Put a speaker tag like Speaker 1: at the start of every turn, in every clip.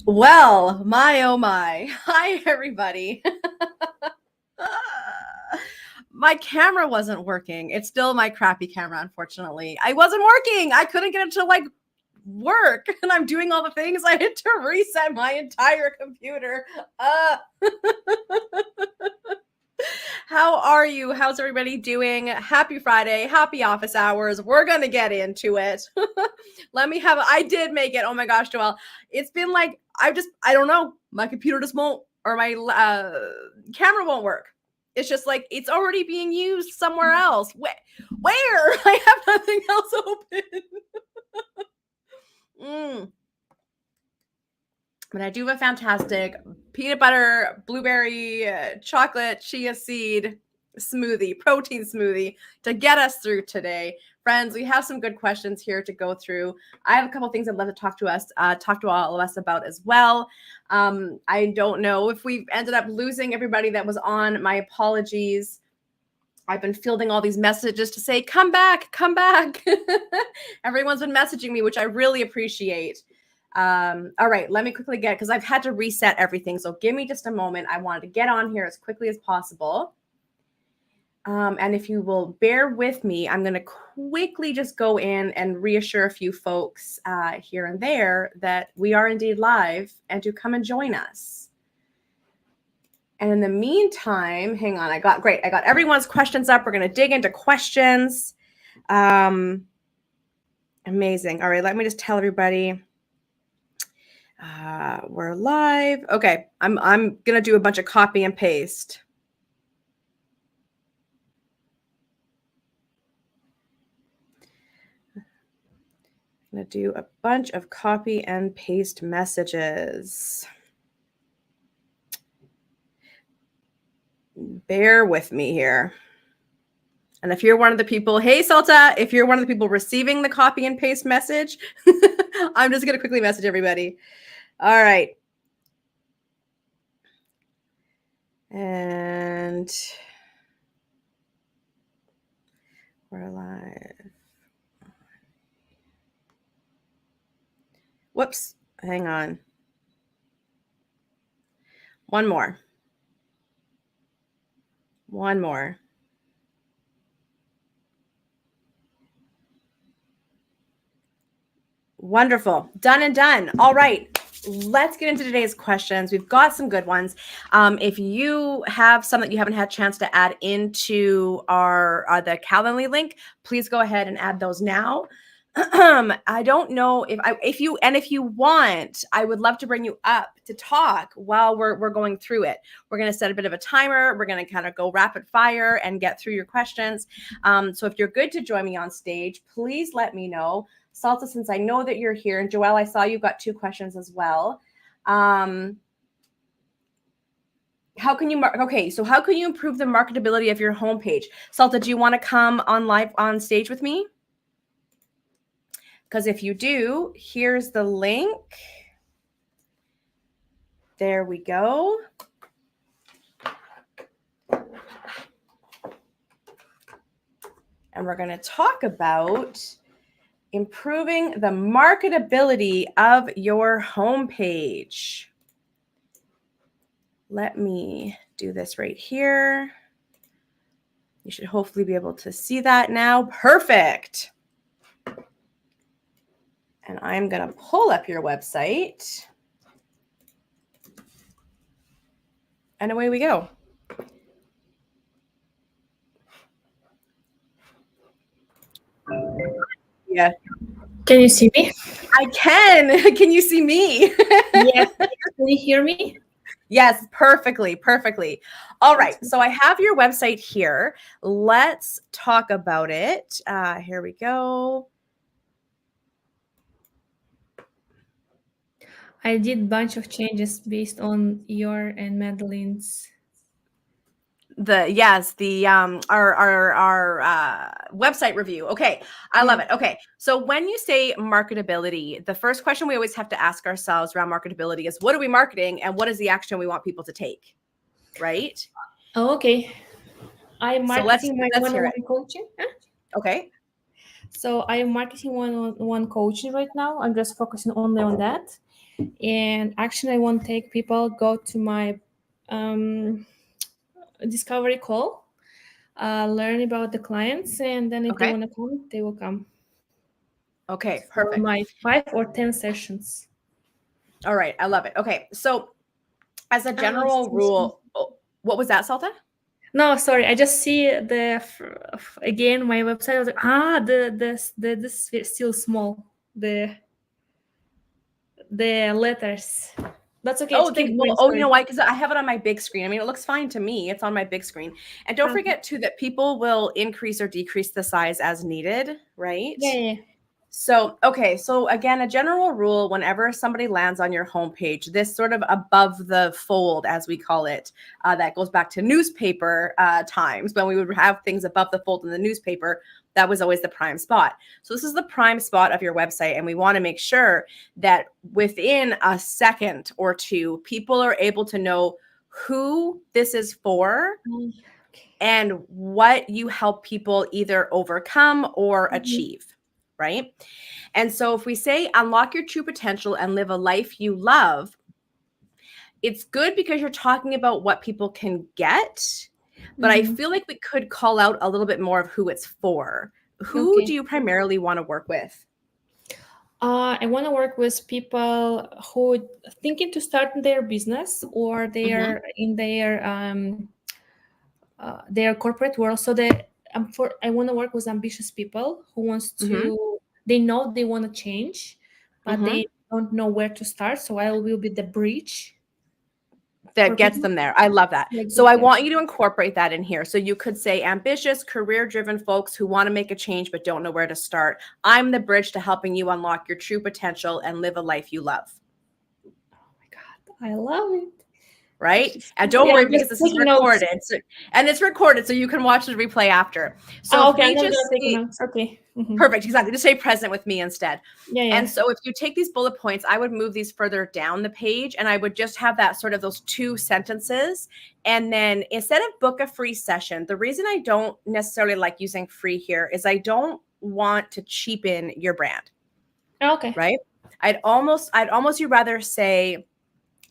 Speaker 1: Well, my oh my. Hi, everybody. My camera wasn't working. It's still my crappy camera, unfortunately. I wasn't working. I couldn't get it to work, and I'm doing all the things. I had to reset my entire computer. How are you? How's everybody doing? Happy Friday. Happy office hours. We're going to get into it. I did make it. Oh my gosh, Joelle. It's been I don't know. My computer just won't, or my camera won't work. It's just it's already being used somewhere else. Where? I have nothing else open. But I do have a fantastic peanut butter, blueberry, chocolate, chia seed smoothie, protein smoothie to get us through today. Friends, we have some good questions here to go through. I have a couple things I'd love to talk to all of us about as well. I don't know if we've ended up losing everybody that was on. My apologies. I've been fielding all these messages to say, come back, come back. Everyone's been messaging me, which I really appreciate. All right, let me quickly because I've had to reset everything. So give me just a moment. I wanted to get on here as quickly as possible. And if you will bear with me, I'm going to quickly just go in and reassure a few folks here and there that we are indeed live and to come and join us. And in the meantime, hang on, I got everyone's questions up. We're going to dig into questions. Amazing. All right, let me just tell everybody. We're live. Okay, I'm gonna do a bunch of copy and paste. I'm gonna do a bunch of copy and paste messages. Bear with me here. And if you're one of the people, hey Salta, if you're one of the people receiving the copy and paste message, I'm just gonna quickly message everybody. All right. And we're live. Whoops, hang on. One more. Wonderful. Done and done. All right. Let's get into today's questions. We've got some good ones. If you have some that you haven't had a chance to add into our the Calendly link, please go ahead and add those now. I don't know if you want, I would love to bring you up to talk while we're going through it. We're going to set a bit of a timer. We're going to kind of go rapid fire and get through your questions. So if you're good to join me on stage, please let me know. Salta, since I know that you're here, and Joelle, I saw you've got 2 questions as well. How can you improve the marketability of your homepage? Salta, do you want to come on live on stage with me? Because if you do, here's the link. There we go. And we're going to talk about improving the marketability of your homepage. Let me do this right here. You should hopefully be able to see that now. Perfect. And I'm going to pull up your website. And away we go. Yeah.
Speaker 2: Can you see me?
Speaker 1: I can. Can you see me?
Speaker 2: Yes. Can you hear me?
Speaker 1: Yes, perfectly. All right. So I have your website here. Let's talk about it. Here we go.
Speaker 2: I did a bunch of changes based on your and Madeline's.
Speaker 1: Our website review. Okay. I love it. Okay. So when you say marketability, the first question we always have to ask ourselves around marketability is, what are we marketing and what is the action we want people to take? Right?
Speaker 2: Oh, okay. I'm marketing my one-on-one coaching.
Speaker 1: Okay.
Speaker 2: So I am marketing one coaching right now. I'm just focusing only on that. And actually, I want to take people go to my discovery call, learn about the clients, and then if they
Speaker 1: Okay.
Speaker 2: want to come, they will come
Speaker 1: Okay,
Speaker 2: for
Speaker 1: perfect.
Speaker 2: my 5 or 10 sessions.
Speaker 1: All right, I love it. Okay, so as a
Speaker 2: Ah,
Speaker 1: general rule, what was that, Salta?
Speaker 2: no, sorry. I just see again my website. I was like, the this is still small. The letters. That's okay.
Speaker 1: Oh,
Speaker 2: Keep going.
Speaker 1: you know
Speaker 2: Sorry.
Speaker 1: why? Because I have it on my big screen. I mean, it looks fine to me. It's on my big screen. And don't
Speaker 2: Ah,
Speaker 1: forget too that people will increase or decrease the size as needed, right?
Speaker 2: yeah, yeah.
Speaker 1: So, okay. So again, a general rule, whenever somebody lands on your homepage, this sort of above the fold, as we call it, that goes back to newspaper times when we would have things above the fold in the newspaper. That was always the prime spot. So this is the prime spot of your website. And we want to make sure that within a second or two, people are able to know who this is for
Speaker 2: Okay.
Speaker 1: and what you help people either overcome or achieve, right? And so if we say unlock your true potential and live a life you love, it's good because you're talking about what people can get, but I feel like we could call out a little bit more of who it's for. Who do
Speaker 2: Okay.
Speaker 1: you primarily want to work with?
Speaker 2: I want to work with people who thinking to start their business or they
Speaker 1: Mm-hmm.
Speaker 2: are in their corporate world. So I want to work with ambitious people who wants
Speaker 1: Mm-hmm.
Speaker 2: to. They know they want to change, but
Speaker 1: Mm-hmm.
Speaker 2: they don't know where to start. So I will be the bridge
Speaker 1: That
Speaker 2: for
Speaker 1: gets
Speaker 2: people
Speaker 1: them there. I love that.
Speaker 2: like
Speaker 1: So
Speaker 2: that.
Speaker 1: I
Speaker 2: Yeah.
Speaker 1: want you to incorporate that in here. So you could say ambitious, career-driven folks who want to make a change but don't know where to start. I'm the bridge to helping you unlock your true potential and live a life you love.
Speaker 2: Oh my God, I love it.
Speaker 1: Right? And don't
Speaker 2: Yeah,
Speaker 1: worry
Speaker 2: I'm just
Speaker 1: because this is
Speaker 2: taking notes.
Speaker 1: recorded. And it's recorded so you can watch the replay after. So
Speaker 2: Ah,
Speaker 1: if
Speaker 2: okay, I'm
Speaker 1: we
Speaker 2: not gonna
Speaker 1: just
Speaker 2: take
Speaker 1: see,
Speaker 2: notes. Okay.
Speaker 1: perfect, exactly. Just stay present with me instead.
Speaker 2: Yeah,
Speaker 1: And
Speaker 2: yeah.
Speaker 1: so if you take these bullet points, I would move these further down the page and I would just have that sort of those two sentences. And then instead of book a free session, the reason I don't necessarily like using free here is I don't want to cheapen your brand,
Speaker 2: Okay.
Speaker 1: right? I'd almost you rather say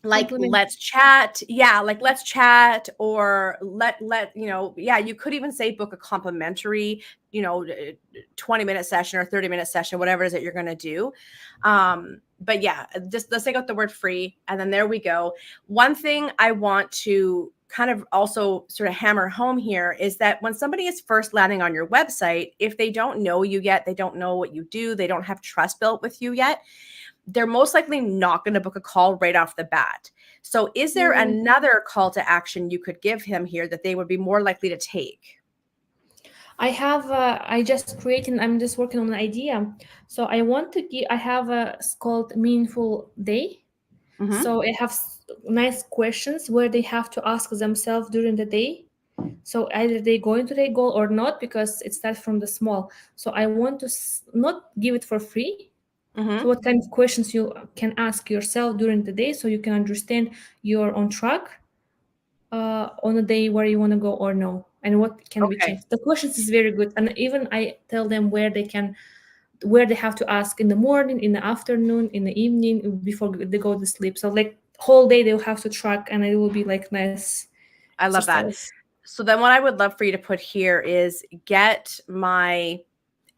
Speaker 1: like
Speaker 2: Compliment.
Speaker 1: let's chat, yeah, like let's chat, or yeah, you could even say book a complimentary 20-minute session or 30-minute session, whatever it is that you're going to do. But yeah, just let's take out the word free and then there we go. One thing I want to kind of also sort of hammer home here is that when somebody is first landing on your website, if they don't know you yet, they don't know what you do, they don't have trust built with you yet, they're most likely not going to book a call right off the bat. So is there another call to action you could give him here that they would be more likely to take?
Speaker 2: I'm just working on an idea. So I want to give, I have it's called Meaningful Day.
Speaker 1: Mm-hmm.
Speaker 2: So I have nice questions where they have to ask themselves during the day. So either they go into their goal or not, because it starts from the small. So I want to not give it for free. So
Speaker 1: Mm-hmm.
Speaker 2: what kind of questions you can ask yourself during the day so you can understand you're on track on a day where you want to go or no, and what can be
Speaker 1: Okay.
Speaker 2: changed. The questions is very good, and even I tell them where they have to ask in the morning, in the afternoon, in the evening, before they go to sleep. So like whole day they'll have to track, and it will be like nice
Speaker 1: I love that.
Speaker 2: exercise.
Speaker 1: So then what I would love for you to put here is get my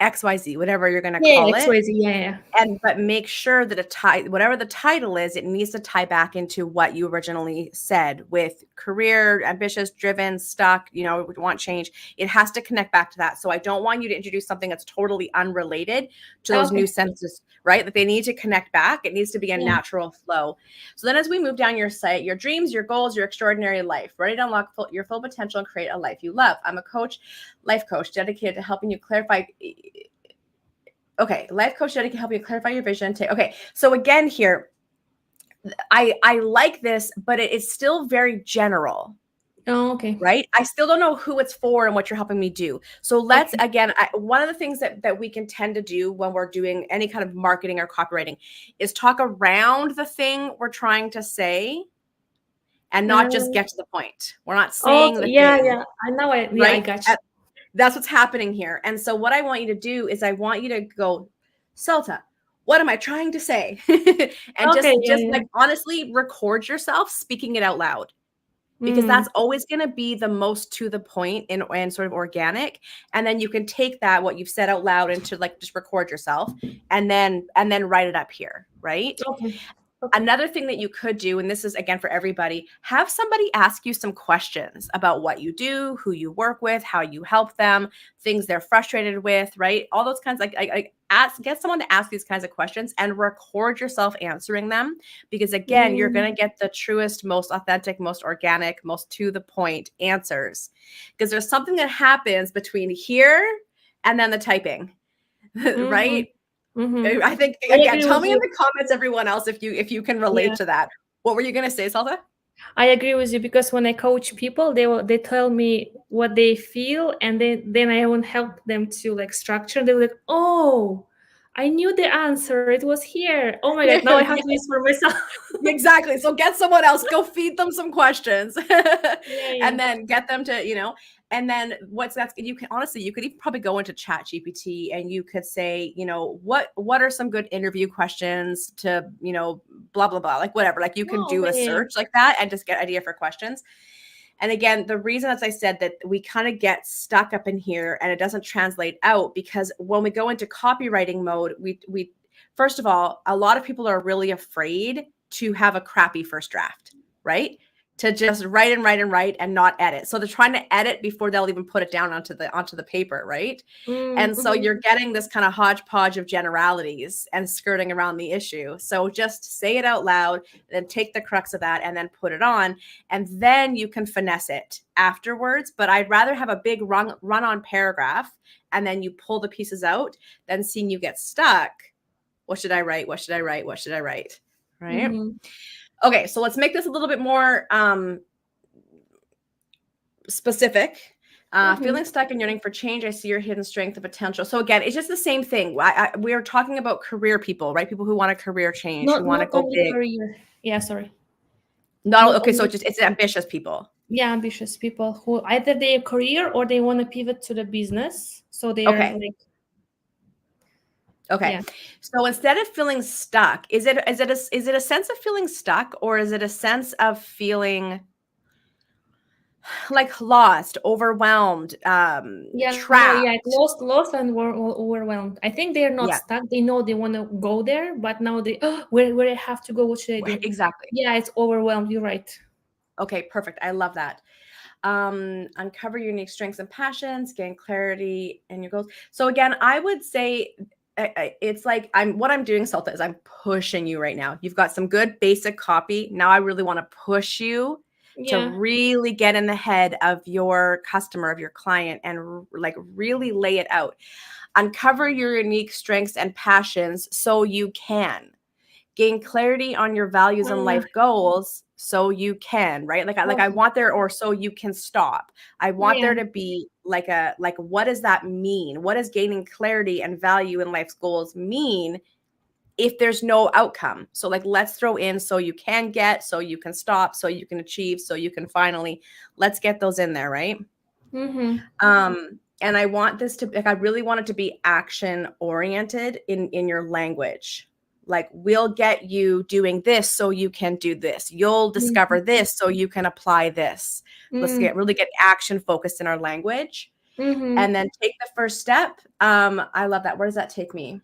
Speaker 1: XYZ, whatever you're going to
Speaker 2: Yeah,
Speaker 1: call it.
Speaker 2: XYZ. Yeah.
Speaker 1: But make sure that whatever the title is, it needs to tie back into what you originally said with career, ambitious, driven, stuck, want change. It has to connect back to that. So I don't want you to introduce something that's totally unrelated to those new
Speaker 2: Okay.
Speaker 1: sentences, right? That they need to connect back. It needs to be a
Speaker 2: Yeah.
Speaker 1: natural flow. So then as we move down your site, your dreams, your goals, your extraordinary life, ready to unlock your full potential and create a life you love. I'm a life coach dedicated to helping you clarify. Okay, life coach dedicated to help you clarify your vision. Okay, so again here, I like this, but it's still very general,
Speaker 2: Oh, okay.
Speaker 1: right? I still don't know who it's for and what you're helping me do. So let's,
Speaker 2: Okay.
Speaker 1: again, one of the things that we can tend to do when we're doing any kind of marketing or copywriting is talk around the thing we're trying to say and not just get to the point. We're not saying
Speaker 2: Okay.
Speaker 1: the
Speaker 2: Yeah,
Speaker 1: thing,
Speaker 2: yeah. I know. I
Speaker 1: right?
Speaker 2: got you.
Speaker 1: That's what's happening here. And so what I want you to do is I want you to go, Salta, what am I trying to say? And
Speaker 2: Okay,
Speaker 1: just like honestly record yourself speaking it out loud, because that's always going to be the most to the point and sort of organic. And then you can take that, what you've said out loud, into like just record yourself and then write it up here, right?
Speaker 2: Okay.
Speaker 1: Another thing that you could do, and this is again for everybody, have somebody ask you some questions about what you do, who you work with, how you help them, things they're frustrated with, right? All those kinds, get someone to ask these kinds of questions and record yourself answering them, because again, you're going to get the truest, most authentic, most organic, most to the point answers, because there's something that happens between here and then the typing, right? I think, again, tell me in the comments, everyone else, if you can relate to that. What were you going to say, Salta?
Speaker 2: I agree with you, because when I coach people, they tell me what they feel, and then I won't help them to like structure. They're like, oh, I knew the answer. It was here. Oh my God, now I have to use for myself.
Speaker 1: Exactly. So get someone else, go feed them some questions and then get them to, and then you can honestly, you could even probably go into Chat GPT and you could say, what are some good interview questions to, blah, blah, blah, like whatever, like you can do a search like that and just get idea for questions. And again, the reason, as I said, that we kind of get stuck up in here and it doesn't translate out, because when we go into copywriting mode, we first of all, a lot of people are really afraid to have a crappy first draft, right? To just write and not edit. So they're trying to edit before they'll even put it down onto the paper, right? And so you're getting this kind of hodgepodge of generalities and skirting around the issue. So just say it out loud, then take the crux of that and then put it on, and then you can finesse it afterwards. But I'd rather have a big run-on paragraph and then you pull the pieces out than seeing you get stuck. What should I write? What should I write? What should I write? Right? Okay, so let's make this a little bit more specific. Feeling stuck and yearning for change. I see your hidden strength and potential. So again, it's just the same thing. We are talking about career people, right? People who want a career change, who want to go big.
Speaker 2: Career. Yeah, sorry.
Speaker 1: So it's ambitious people.
Speaker 2: Yeah, ambitious people who either they have career or they want to pivot to the business. So they are like.
Speaker 1: Okay. Yeah. So instead of feeling stuck, is it a sense of feeling stuck, or is it a sense of feeling like lost, overwhelmed, trapped?
Speaker 2: Lost and overwhelmed. I think they're not stuck. They know they want to go there, but now where I have to go? What should I do?
Speaker 1: Exactly.
Speaker 2: Yeah, it's overwhelmed. You're right.
Speaker 1: Okay, perfect. I love that. Uncover your unique strengths and passions, gain clarity in your goals. So again, I would say it's like what I'm doing, Salta, is I'm pushing you right now. You've got some good basic copy. Now I really want to push you to really get in the head of your customer, of your client, and like really lay it out. Uncover your unique strengths and passions so you can gain clarity on your values and life goals so you can, right? I want there, or so you can stop. I want there to be like what does that mean? What does gaining clarity and value in life's goals mean if there's no outcome? So let's throw in so you can get, so you can stop, so you can achieve, so you can finally, let's get those in there, right? And I want this to, I really want it to be action oriented in your language. Like, we'll get you doing this so you can do this. You'll discover this so you can apply this. Let's really get action focused in our language. And then take the first step. I love that. Where does that take me?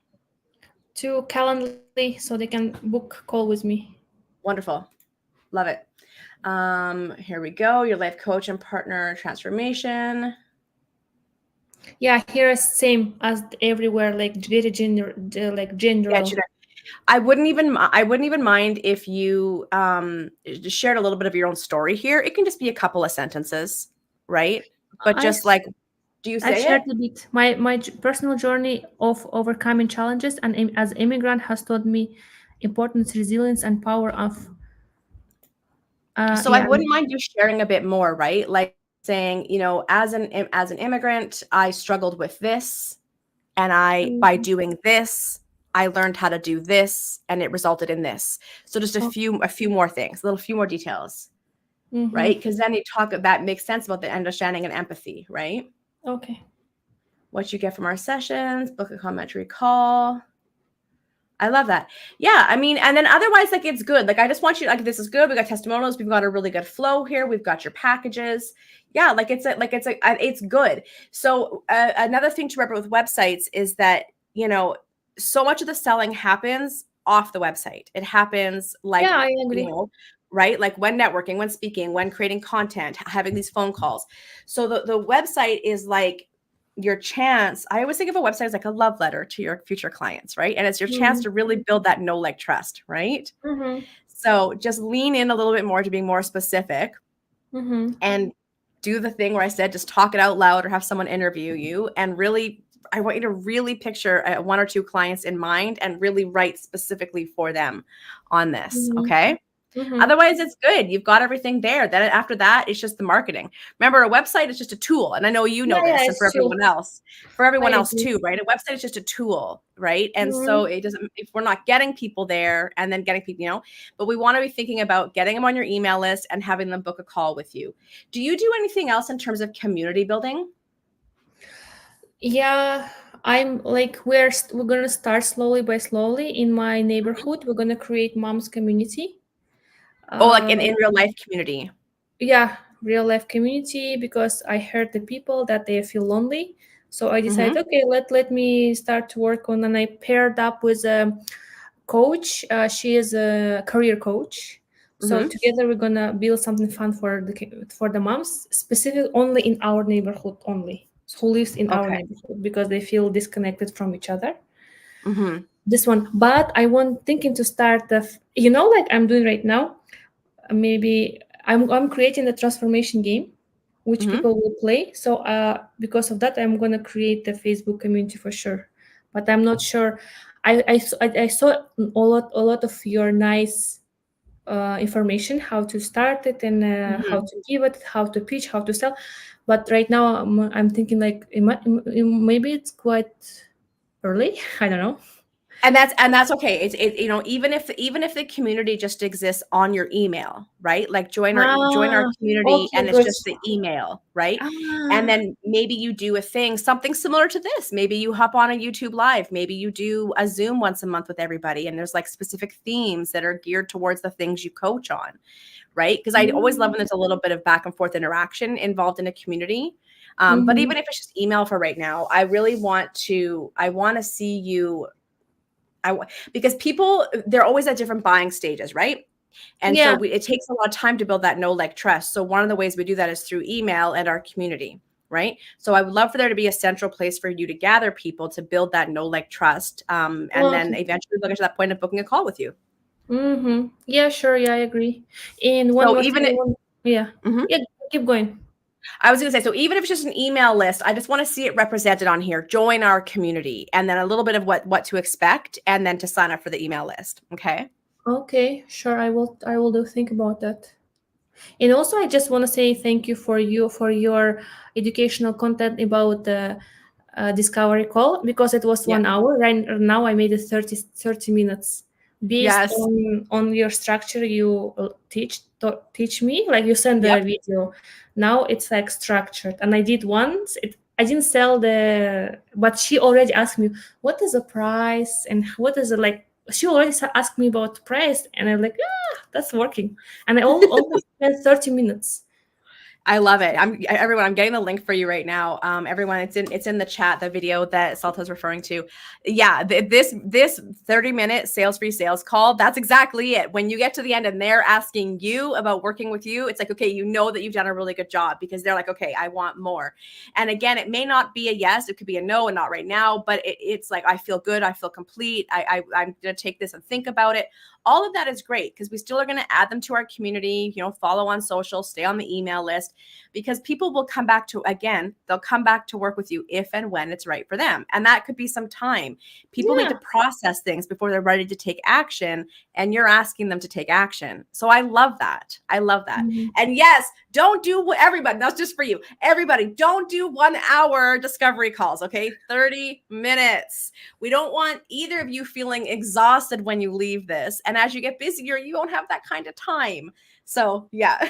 Speaker 2: To Calendly, so they can book call with me.
Speaker 1: Wonderful. Love it. Here we go. Your life coach and partner transformation.
Speaker 2: Yeah, here is same as everywhere, like very general.
Speaker 1: Yeah, I wouldn't even mind if you shared a little bit of your own story here. It can just be a couple of sentences, right? But just do you say
Speaker 2: I shared a bit. My personal journey of overcoming challenges and as immigrant has taught me importance, resilience, and power of.
Speaker 1: I wouldn't mind you sharing a bit more, right? Like saying, as an immigrant, I struggled with this, and by doing this, I learned how to do this, and it resulted in this. So just a few more things, a few more details, right? Because then that makes sense about the understanding and empathy, right?
Speaker 2: Okay.
Speaker 1: what you get from our sessions, book a complimentary call. I love that. Yeah, I mean, and then otherwise, like, it's good. Like, I just want you, like, this is good. We got testimonials. We've got a really good flow here. We've got your packages. Yeah, like it's good. So another thing to remember with websites is that, you know, so much of the selling happens off the website. It happens like,
Speaker 2: Yeah, I
Speaker 1: you
Speaker 2: agree.
Speaker 1: know, right? Like when networking, when speaking, when creating content, having these phone calls. So the website is like your chance. I always think of a website as like a love letter to your future clients, right? And it's your chance
Speaker 2: Mm-hmm.
Speaker 1: to really build that know, like, trust, right?
Speaker 2: Mm-hmm.
Speaker 1: So just lean in a little bit more to being more specific
Speaker 2: Mm-hmm.
Speaker 1: and do the thing where I said, just talk it out loud or have someone interview you. And really, I want you to really picture one or two clients in mind and really write specifically for them on this.
Speaker 2: Mm-hmm.
Speaker 1: Okay.
Speaker 2: Mm-hmm.
Speaker 1: Otherwise, it's good. You've got everything there. Then after that, it's just the marketing. Remember, a website is just a tool. And I know you know
Speaker 2: Yeah,
Speaker 1: this, and
Speaker 2: it's true.
Speaker 1: for
Speaker 2: I
Speaker 1: everyone else
Speaker 2: agree.
Speaker 1: too, right? A website is just a tool, right? And so
Speaker 2: Mm-hmm.
Speaker 1: it doesn't, if we're not getting people there and then getting people, you know, but we want to be thinking about getting them on your email list and having them book a call with you. Do you do anything else in terms of community building?
Speaker 2: Yeah, I'm like we're gonna start slowly by slowly in my neighborhood. We're gonna create moms community.
Speaker 1: Oh, like
Speaker 2: Uh,
Speaker 1: in real life community.
Speaker 2: yeah, real life community because I heard the people that they feel lonely. So I decided,
Speaker 1: Mm-hmm.
Speaker 2: okay, let me start to work on, and I paired up with a coach. She is a career coach. So
Speaker 1: Mm-hmm.
Speaker 2: together we're gonna build something fun for the moms, specific only in our neighborhood only, who lives in our
Speaker 1: Okay.
Speaker 2: neighborhood because they feel disconnected from each other.
Speaker 1: Mm-hmm.
Speaker 2: This one, but I want thinking to start like I'm doing right now. Maybe I'm creating a transformation game which
Speaker 1: Mm-hmm.
Speaker 2: people will play. So because of that, I'm gonna create the Facebook community for sure. But I'm not sure. I saw a lot of your nice information how to start it and how
Speaker 1: Mm-hmm.
Speaker 2: to give it, how to pitch, how to sell. But right now I'm thinking like maybe it's quite early. I don't know.
Speaker 1: And that's okay. You know, even if the community just exists on your email, right? Like join our
Speaker 2: Ah,
Speaker 1: community
Speaker 2: okay,
Speaker 1: and it's
Speaker 2: good.
Speaker 1: just the email, right? And
Speaker 2: Ah,
Speaker 1: then maybe you do a thing, something similar to this. Maybe you hop on a YouTube live, maybe you do a Zoom once a month with everybody and there's like specific themes that are geared towards the things you coach on, right? Because I always love when there's a little bit of back and forth interaction involved in a community. But
Speaker 2: mm-hmm.
Speaker 1: even if it's just email for right now, I want to see you because people, they're always at different buying stages, right? And so
Speaker 2: Yeah.
Speaker 1: it takes a lot of time to build that know, like, trust. So one of the ways we do that is through email and our community, right? So I would love for there to be a central place for you to gather people to build that know, like, trust, and then
Speaker 2: Okay.
Speaker 1: eventually look at that point of booking a call with you.
Speaker 2: Mm-hmm. Yeah, sure. Yeah, I agree. And one
Speaker 1: So
Speaker 2: more thing. Yeah.
Speaker 1: Mhm.
Speaker 2: Yeah. Keep going.
Speaker 1: I was going to say, so even if it's just an email list, I just want to see it represented on here. Join our community, and then a little bit of what to expect, and then to sign up for the email list. Okay.
Speaker 2: Okay. Sure. I will do think about that. And also, I just want to say thank you for your educational content about the discovery call because it was
Speaker 1: Yeah.
Speaker 2: 1 hour. Right now, I made it 30 minutes based
Speaker 1: Yes.
Speaker 2: on your structure you teach me. Like you send the
Speaker 1: Yep.
Speaker 2: video. Now it's like structured, and I did once. I didn't sell but she already asked me what is the price and what is it like. She already asked me about price, and I'm like, that's working. And I almost spent 30 minutes.
Speaker 1: I love it. Everyone. I'm getting the link for you right now. Everyone, it's in the chat. The video that Salta is referring to. Yeah, this 30-minute sales free sales call. That's exactly it. When you get to the end and they're asking you about working with you, it's like, okay, you know that you've done a really good job because they're like, okay, I want more. And again, it may not be a yes, it could be a no, and not right now. But it's like, I feel good, I feel complete. I'm gonna take this and think about it. All of that is great because we still are going to add them to our community, you know, follow on social, stay on the email list, because people will come back to, again, they'll come back to work with you if and when it's right for them. And that could be some time. People need
Speaker 2: Yeah.
Speaker 1: to process things before they're ready to take action. And you're asking them to take action. So I love that. I love that.
Speaker 2: Mhm.
Speaker 1: And yes, don't do what everybody, that's just for you. Everybody, don't do 1 hour discovery calls, okay? 30 minutes. We don't want either of you feeling exhausted when you leave this. And as you get busier, you won't have that kind of time. So yeah,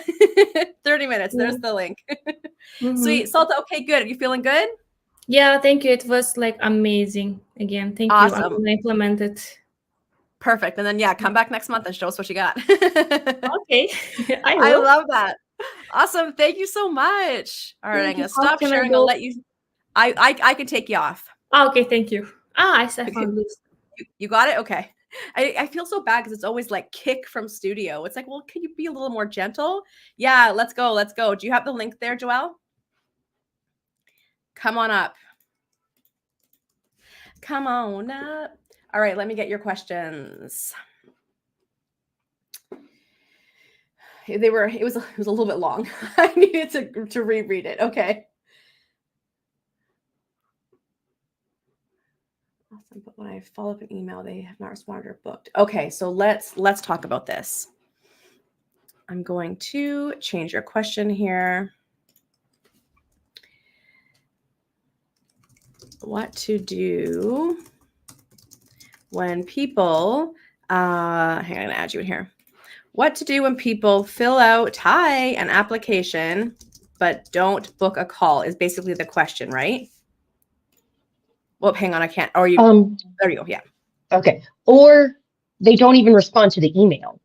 Speaker 1: 30 minutes.
Speaker 2: Yeah.
Speaker 1: There's the link.
Speaker 2: Mhm.
Speaker 1: Sweet. Salta, okay, good. Are you feeling good?
Speaker 2: Yeah, thank you. It was like amazing. Again, thank you. I'm
Speaker 1: Awesome.
Speaker 2: gonna implement it.
Speaker 1: Perfect. And then, yeah, come back next month and show us what you got.
Speaker 2: Okay, I
Speaker 1: I
Speaker 2: will.
Speaker 1: love that. Awesome. Thank you so much. All right, I'm
Speaker 2: Thank you.
Speaker 1: going to
Speaker 2: How
Speaker 1: stop
Speaker 2: can I
Speaker 1: sharing. I'll
Speaker 2: go?
Speaker 1: let you. I can take you off.
Speaker 2: Okay, thank you. I
Speaker 1: Okay.
Speaker 2: found this.
Speaker 1: You got it? Okay. I feel so bad because it's always like kick from studio. It's like, well, can you be a little more gentle? Yeah, let's go. Let's go. Do you have the link there, Joelle? Come on up. Come on up. All right, let me get your questions. It was a little bit long. I needed to reread it. Okay. Awesome. But when I follow up an email, they have not responded or booked. Okay, so let's talk about this. I'm going to change your question here. What to do when people hang on, I'm gonna add you in here. What to do when people fill out an application but don't book a call is basically the question, right? Well, hang on, I can't. Or you there you go. Yeah.
Speaker 3: Okay. Or they don't even respond to the email.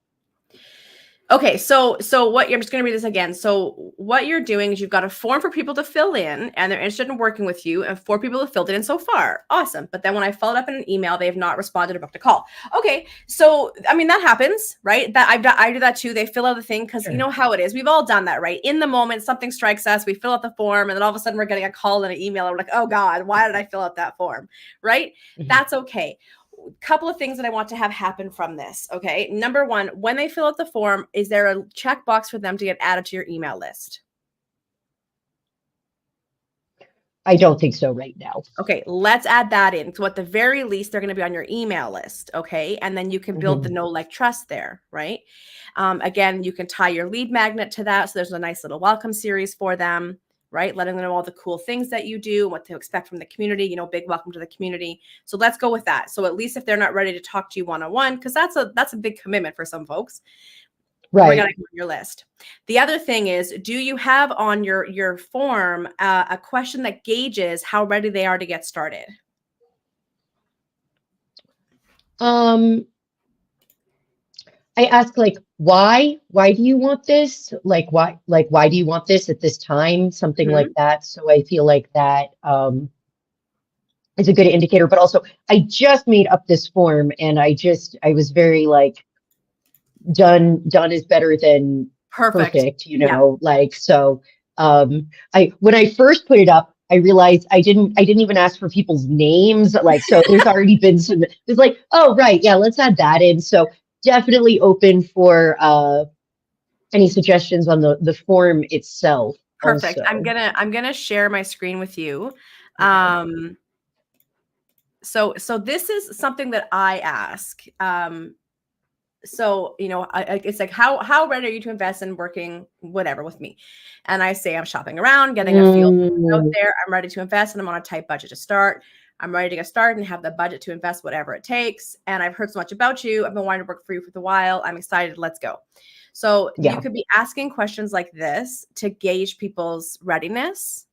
Speaker 1: Okay, so what I'm just going to read this again. So what you're doing is you've got a form for people to fill in, and they're interested in working with you, and 4 people have filled it in so far. Awesome. But then when I followed up in an email, they have not responded or booked a call. Okay, so I mean that happens, right? That I do that too. They fill out the thing because you know how it is. We've all done that, right? In the moment, something strikes us. We fill out the form, and then all of a sudden we're getting a call and an email, and we're like, oh God, why did I fill out that form? Right? Mm-hmm. That's okay. Couple of things that I want to have happen from this. Okay. Number one, when they fill out the form, is there a checkbox for them to get added to your email list?
Speaker 3: I don't think so right now.
Speaker 1: Okay. Let's add that in. So at the very least, they're going to be on your email list. Okay. And then you can build the know, like, trust there. Right. Again, you can tie your lead magnet to that. So there's a nice little welcome series for them. Right? Letting them know all the cool things that you do, what to expect from the community, you know, big welcome to the community. So let's go with that. So at least if they're not ready to talk to you one-on-one, because that's a big commitment for some folks. Right. We're going to go on your list. The other thing is, do you have on your form a question that gauges how ready they are to get started?
Speaker 3: I ask, like, why do you want this? Why do you want this at this time? Something like that. So I feel like that is a good indicator, but also I just made up this form and I was very like, done is better than perfect, you know, like, so when I first put it up, I realized I didn't even ask for people's names. Like, so there's already been it's like, oh, right. Yeah. Let's add that in. So definitely open for any suggestions on the form itself.
Speaker 1: Perfect.
Speaker 3: Also.
Speaker 1: I'm gonna share my screen with you.
Speaker 3: Okay.
Speaker 1: So this is something that I ask. So, you know, it's like, how ready are you to invest in working whatever with me? And I say, I'm shopping around, getting a feel out there. I'm ready to invest and I'm on a tight budget to start. I'm ready to get started and have the budget to invest whatever it takes. And I've heard so much about you. I've been wanting to work for you for a while. I'm excited. Let's go. So you could be asking questions like this to gauge people's readiness.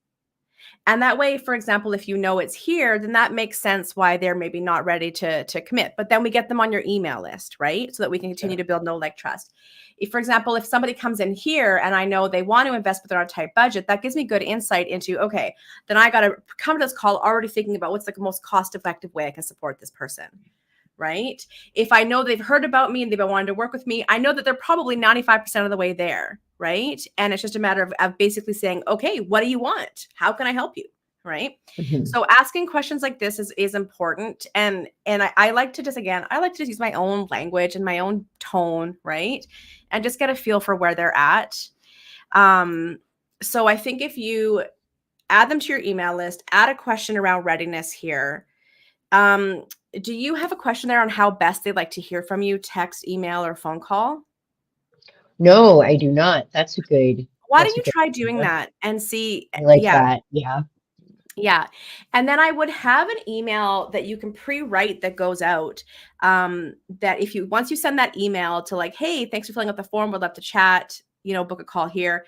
Speaker 1: And that way, for example, if you know it's here, then that makes sense why they're maybe not ready to commit. But then we get them on your email list, right? So that we can continue to build know, like, trust. If, for example, if somebody comes in here and I know they want to invest, but they're on a tight budget, that gives me good insight into, okay, then I got to come to this call already thinking about what's the most cost-effective way I can support this person. Right? If I know they've heard about me and they've been wanting to work with me, I know that they're probably 95% of the way there. Right? And it's just a matter of basically saying, okay, what do you want? How can I help you? Right? So asking questions like this is important. And I like to just use my own language and my own tone, right? And just get a feel for where they're at. So I think if you add them to your email list, add a question around readiness here. Do you have a question there on how best they'd like to hear from you, text, email, or phone call?
Speaker 3: No, I do not. That's a good.
Speaker 1: Why don't you try doing that and see?
Speaker 3: I like that. Yeah.
Speaker 1: Yeah. And then I would have an email that you can pre-write that goes out, that once you send that email to like, hey, thanks for filling out the form, would love to chat, you know, book a call here.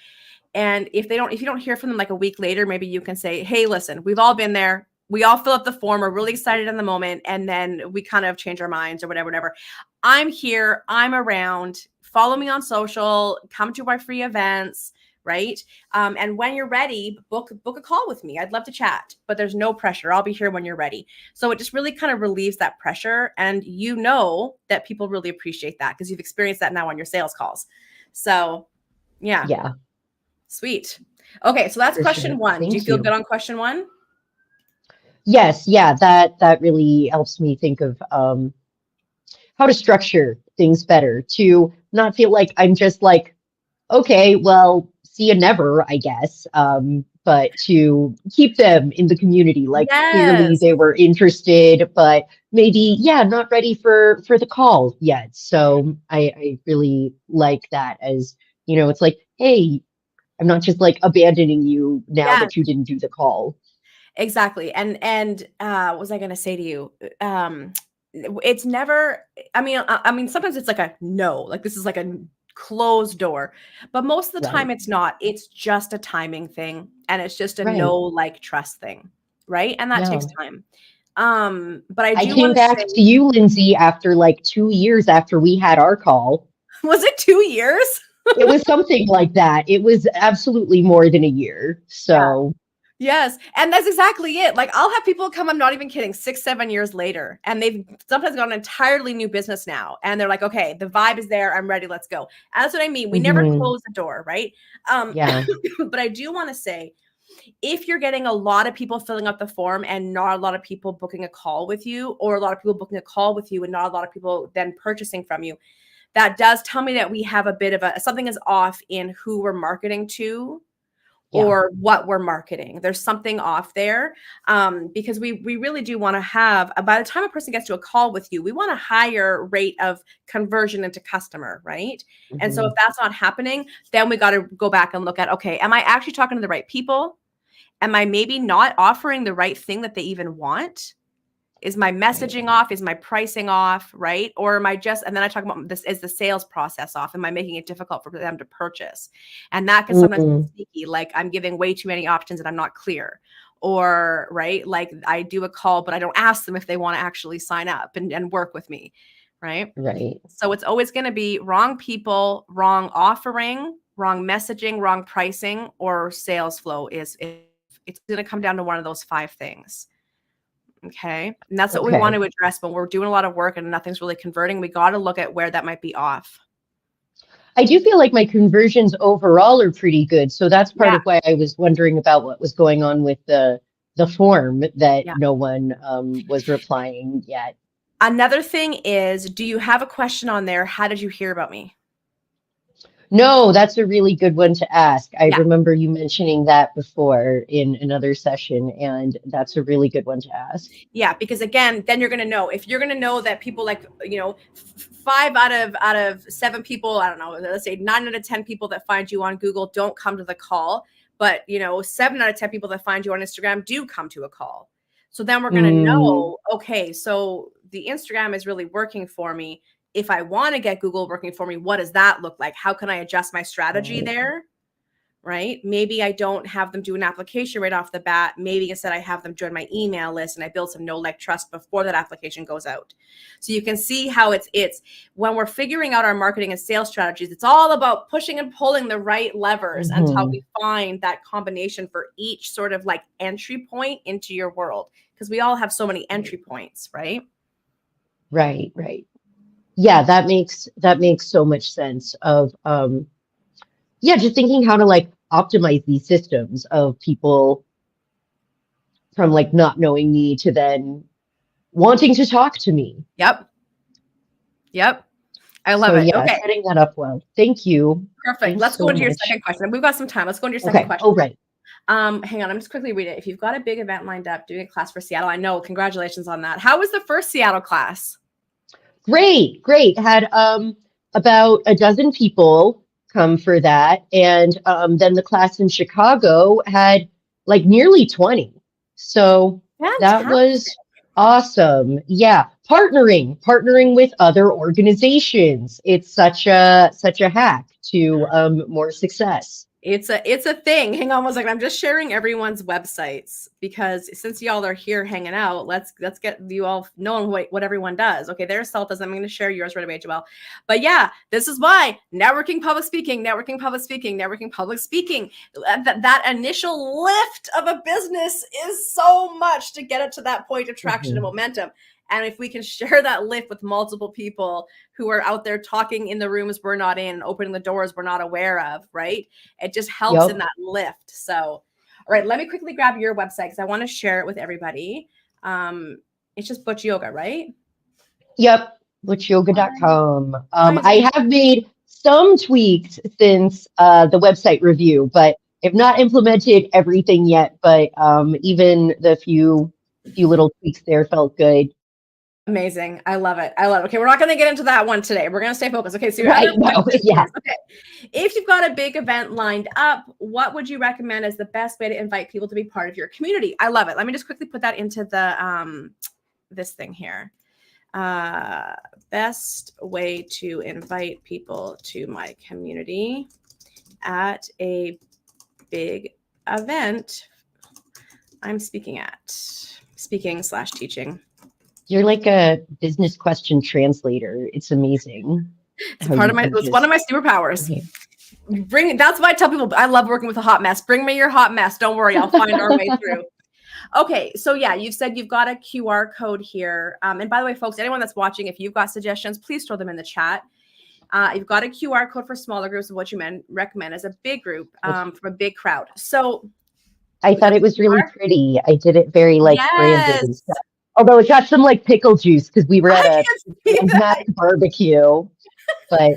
Speaker 1: And if you don't hear from them like a week later, maybe you can say, hey, listen, we've all been there. We all fill out the form. We're really excited in the moment. And then we kind of change our minds or whatever. I'm here. I'm around. Follow me on social. Come to my free events. Right. And when you're ready, book a call with me. I'd love to chat, but there's no pressure. I'll be here when you're ready. So it just really kind of relieves that pressure. And you know that people really appreciate that because you've experienced that now on your sales calls. So yeah.
Speaker 3: Yeah.
Speaker 1: Sweet. Okay. So that's
Speaker 3: For
Speaker 1: question
Speaker 3: sure.
Speaker 1: one.
Speaker 3: Thank
Speaker 1: Do you feel
Speaker 3: you.
Speaker 1: good on question one?
Speaker 3: Yes. Yeah. That really helps me think of how to structure things better to not feel like I'm just like, okay, well, see you never, I guess. But to keep them in the community, like clearly
Speaker 1: Yes.
Speaker 3: they were interested, but maybe, yeah, not ready for the call yet. So I really like that as, it's like, hey, I'm not just like abandoning you now
Speaker 1: Yes.
Speaker 3: that you didn't do the call.
Speaker 1: Exactly. And what was I going to say to you? It's never, I mean, sometimes it's like a no, like this is like a closed door, but most of the
Speaker 3: Right.
Speaker 1: time it's not. It's just a timing thing, and it's just a
Speaker 3: Right.
Speaker 1: no like trust thing, right? And that
Speaker 3: Yeah.
Speaker 1: takes time. But I
Speaker 3: I
Speaker 1: do
Speaker 3: came
Speaker 1: want to
Speaker 3: back
Speaker 1: say,
Speaker 3: to you, Lindsay, after like 2 years after we had our call.
Speaker 1: was it 2 years?
Speaker 3: It was something like that. It was absolutely more than a year.
Speaker 1: Yeah.
Speaker 3: So,
Speaker 1: Yes. And that's exactly it. Like I'll have people come, I'm not even kidding, 6-7 years later, and they've sometimes got an entirely new business now. And they're like, okay, the vibe is there. I'm ready. Let's go. And that's what I mean. We never close the door, right?
Speaker 3: yeah.
Speaker 1: But I do want to say, if you're getting a lot of people filling out the form and not a lot of people booking a call with you, or a lot of people booking a call with you and not a lot of people then purchasing from you, that does tell me that we have a bit of something is off in who we're marketing to
Speaker 3: Yeah.
Speaker 1: or what we're marketing. There's something off there because we really do want to have, by the time a person gets to a call with you, we want a higher rate of conversion into customer, right? And so if that's not happening, then we got to go back and look at, okay, am I actually talking to the right people? Am I maybe not offering the right thing that they even want? Is my messaging off? Is my pricing off? Right? Or am I just, and then I talk about this, is the sales process off? Am I making it difficult for them to purchase? And that can sometimes be sneaky, like I'm giving way too many options and I'm not clear. Or, right, like I do a call, but I don't ask them if they want to actually sign up and work with me. Right.
Speaker 3: Right.
Speaker 1: So it's always going to be wrong people, wrong offering, wrong messaging, wrong pricing, or sales flow it's going to come down to one of those 5 things. Okay. And that's what we want to address when we're doing a lot of work and nothing's really converting. We got to look at where that might be off.
Speaker 3: I do feel like my conversions overall are pretty good. So that's part of why I was wondering about what was going on with the form that no one was replying yet.
Speaker 1: Another thing is, do you have a question on there? How did you hear about me?
Speaker 3: No, that's a really good one to ask. I remember you mentioning that before in another session, and that's a really good one to ask.
Speaker 1: Yeah, because again, then you're going to know. If you're going to know that people 5 out of 7 people, I don't know, let's say 9 out of 10 people that find you on Google don't come to the call, but 7 out of 10 people that find you on Instagram do come to a call. So then we're going to know, okay, so the Instagram is really working for me. If I want to get Google working for me, what does that look like? How can I adjust my strategy there? Right? Maybe I don't have them do an application right off the bat. Maybe instead I have them join my email list and I build some know, like, trust before that application goes out. So you can see how it's when we're figuring out our marketing and sales strategies, it's all about pushing and pulling the right levers until we find that combination for each sort of like entry point into your world. Because we all have so many entry points, right?
Speaker 3: Right, right. Yeah, that makes so much sense of just thinking how to like optimize these systems of people from like not knowing me to then wanting to talk to me.
Speaker 1: Yep. I love it.
Speaker 3: Yeah,
Speaker 1: okay.
Speaker 3: Setting that up well. Thank you.
Speaker 1: Perfect.
Speaker 3: Thanks
Speaker 1: Let's go
Speaker 3: so
Speaker 1: into your
Speaker 3: much.
Speaker 1: second question. We've got some time. Let's go into your second question.
Speaker 3: Oh, right.
Speaker 1: Hang on. I'm just quickly read it. If you've got a big event lined up, doing a class for Seattle, I know. Congratulations on that. How was the first Seattle class?
Speaker 3: Great. Had about a dozen people come for that. And then the class in Chicago had like nearly 20. So that was awesome. Yeah. Partnering with other organizations. It's such a hack to more success.
Speaker 1: It's a thing. Hang on one second. I'm just sharing everyone's websites because since y'all are here hanging out, let's get you all knowing what everyone does. Okay, there's Salta's. I'm going to share yours right away, Joelle. But yeah, this is why networking, public speaking, networking, public speaking, networking, public speaking. That initial lift of a business is so much to get it to that point of traction and momentum. And if we can share that lift with multiple people who are out there talking in the rooms we're not in, opening the doors we're not aware of, right? It just helps in that lift. So, all right, let me quickly grab your website because I want to share it with everybody. It's just Butch Yoga, right?
Speaker 3: Yep, butchyoga.com. I have made some tweaks since the website review, but have not implemented everything yet. But even the few little tweaks there felt good.
Speaker 1: Amazing. I love it. I love it. Okay, we're not going to get into that one today. We're going to stay focused. Okay, so
Speaker 3: yeah.
Speaker 1: Okay. If you've got a big event lined up, what would you recommend as the best way to invite people to be part of your community? I love it. Let me just quickly put that into the this thing here. Best way to invite people to my community at a big event I'm speaking at. Speaking/teaching.
Speaker 3: You're like a business question translator. It's amazing.
Speaker 1: It's part of it's one of my superpowers. That's why I tell people I love working with a hot mess. Bring me your hot mess. Don't worry, I'll find our way through. Okay, so yeah, you've said you've got a QR code here. And by the way, folks, anyone that's watching, if you've got suggestions, please throw them in the chat. You've got a QR code for smaller groups of what you recommend as a big group from a big crowd. So
Speaker 3: I thought it was really pretty. I did it very branded and stuff. Although it got some pickle juice because we were at a barbecue. But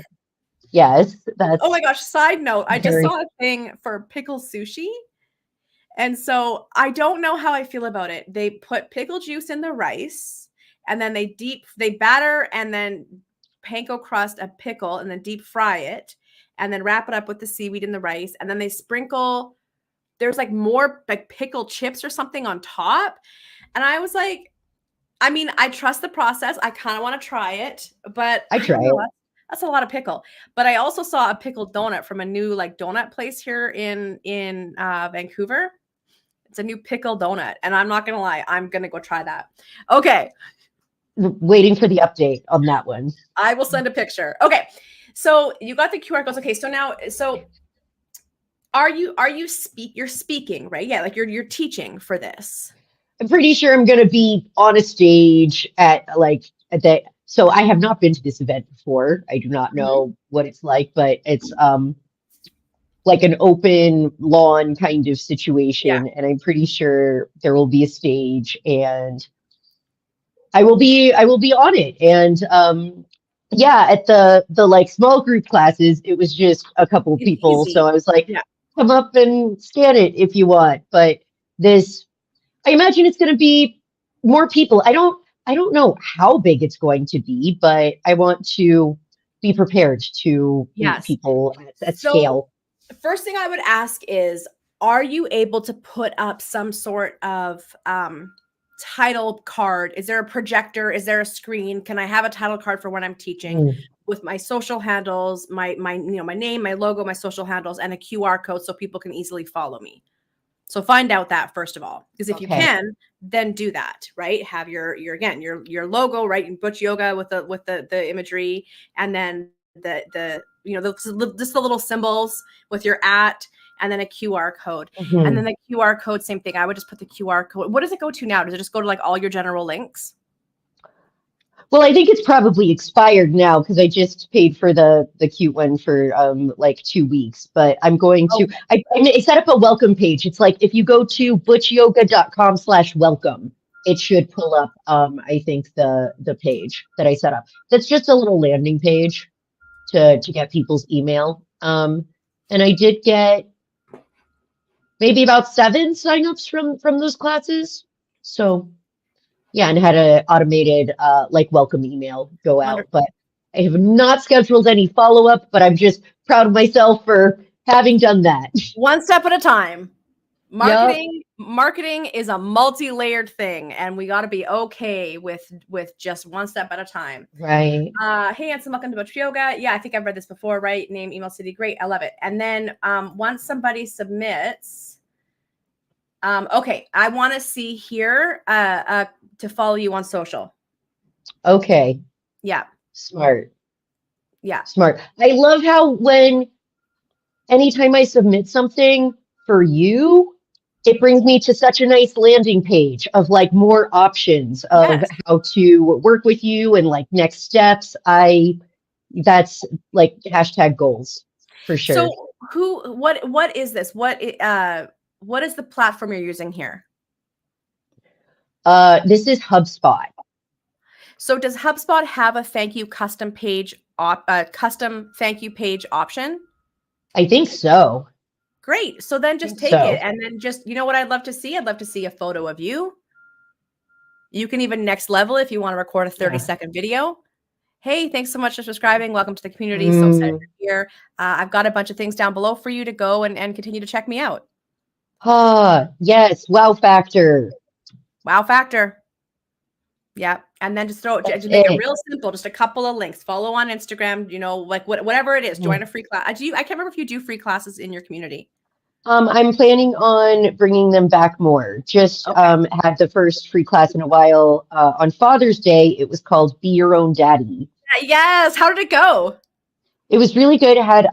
Speaker 3: yes, that's.
Speaker 1: Oh my gosh! Side note: I just saw a thing for pickle sushi, and so I don't know how I feel about it. They put pickle juice in the rice, and then they batter and then panko crust a pickle, and then deep fry it, and then wrap it up with the seaweed in the rice, and then they sprinkle. There's more pickle chips or something on top, and I was like. I mean, I trust the process. I kind of want to try it, but
Speaker 3: I try it.
Speaker 1: That's a lot of pickle. But I also saw a pickled donut from a new donut place here in Vancouver. It's a new pickle donut, and I'm not gonna lie, I'm gonna go try that. Okay.
Speaker 3: Waiting for the update on that one.
Speaker 1: I will send a picture. Okay, so you got the QR codes. Okay, so now, you're speaking, right? Yeah, you're teaching for this.
Speaker 3: I'm pretty sure I'm going to be on a stage at that. So I have not been to this event before. I do not know what it's like, but it's like an open lawn kind of situation. And I'm pretty sure there will be a stage and I will be on it. And at the small group classes, it was just a couple of people. Easy. So I was like, come up and scan it if you want. But I imagine it's going to be more people. I don't know how big it's going to be, but I want to be prepared to meet people at scale.
Speaker 1: First thing I would ask is, are you able to put up some sort of title card? Is there a projector? Is there a screen? Can I have a title card for when I'm teaching with my social handles, my name, my logo, my social handles, and a QR code so people can easily follow me? So find out that first of all, because if you can, then do that, right? Have your logo, right? In Butch Yoga with the imagery, and then the little symbols with your @ and then a QR code. And then the QR code, same thing. I would just put the QR code. What does it go to now? Does it just go to all your general links?
Speaker 3: Well, I think it's probably expired now because I just paid for the cute one for 2 weeks. But I'm going to I set up a welcome page. It's if you go to butchyoga.com/welcome, it should pull up I think the page that I set up. That's just a little landing page to get people's email. And I did get maybe about 7 signups from those classes. So yeah, and had an automated welcome email go out. Wonderful. But I have not scheduled any follow-up, but I'm just proud of myself for having done that.
Speaker 1: One step at a time. Marketing is a multi-layered thing, and we got to be okay with just one step at a time.
Speaker 3: Right.
Speaker 1: Hey, Anson, welcome to Butch Yoga. Yeah, I think I've read this before, right? Name, email, city. Great. I love it. And then once somebody submits, okay, I want to see here to follow you on social.
Speaker 3: Okay.
Speaker 1: Yeah.
Speaker 3: Smart.
Speaker 1: Yeah.
Speaker 3: Smart. I love how anytime I submit something for you, it brings me to such a nice landing page of like more options of how to work with you and like next steps. That's like hashtag goals for sure.
Speaker 1: So what is this? What is the platform you're using here?
Speaker 3: This is HubSpot.
Speaker 1: So does HubSpot have a custom thank you page option?
Speaker 3: I think so.
Speaker 1: Great. So then just take it, and then just, you know what I'd love to see? I'd love to see a photo of you. You can even next level if you want to record a 30-second video. Hey, thanks so much for subscribing. Welcome to the community. So excited you're here. I've got a bunch of things down below for you to go and continue to check me out.
Speaker 3: Yes. Wow factor.
Speaker 1: Wow factor. Yeah. And then just make it real simple. Just a couple of links. Follow on Instagram, you know, like whatever it is. Join a free class. I can't remember if you do free classes in your community.
Speaker 3: I'm planning on bringing them back more. Just had the first free class in a while on Father's Day. It was called Be Your Own Daddy.
Speaker 1: Yes. How did it go?
Speaker 3: It was really good. It had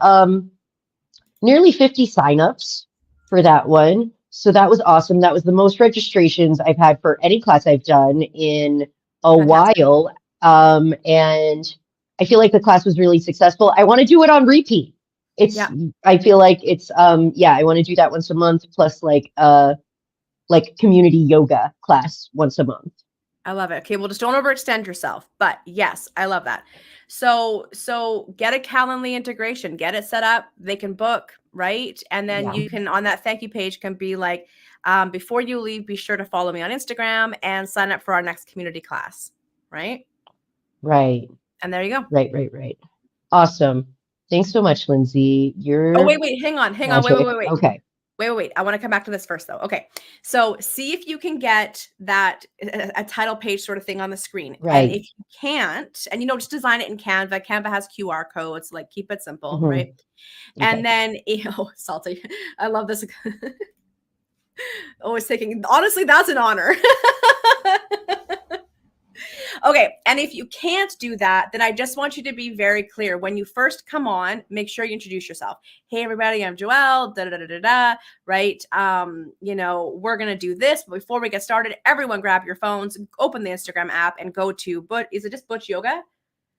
Speaker 3: nearly 50 signups for that one. So that was awesome. That was the most registrations I've had for any class I've done in a while. And I feel like the class was really successful. I want to do it on repeat. I feel like it's I want to do that once a month plus like community yoga class once a month.
Speaker 1: I love it. Okay, well, just don't overextend yourself. But yes, I love that. So get a Calendly integration, get it set up. They can book, right? And then you can, on that thank you page, can be like, before you leave, be sure to follow me on Instagram and sign up for our next community class, right?
Speaker 3: Right.
Speaker 1: And there you go.
Speaker 3: Right. Awesome. Thanks so much, Lindsay.
Speaker 1: Wait. Hang on. Wait.
Speaker 3: Okay.
Speaker 1: Wait. I want to come back to this first, though. Okay. So see if you can get that a title page sort of thing on the screen.
Speaker 3: Right.
Speaker 1: And if you can't, and just design it in Canva. Canva has QR codes. Like, keep it simple, right? Okay. And then, Salta, I love this. Always taking. Honestly, that's an honor. Okay. And if you can't do that, then I just want you to be very clear. When you first come on, make sure you introduce yourself. Hey, everybody, I'm Joelle, right? We're going to do this. But before we get started, everyone grab your phones, open the Instagram app and go to, is it just Butch Yoga?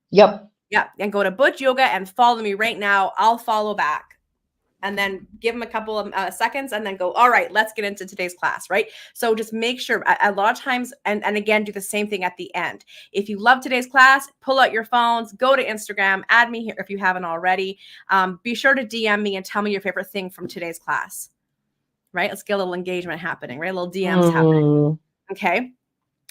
Speaker 3: Yep.
Speaker 1: Yeah. And go to Butch Yoga and follow me right now. I'll follow back. And then give them a couple of seconds and then go, all right, let's get into today's class, right? So just make sure a lot of times, and again, do the same thing at the end. If you love today's class, pull out your phones, go to Instagram, add me here if you haven't already. Be sure to DM me and tell me your favorite thing from today's class, right? Let's get a little engagement happening, right? A little DMs happening, okay?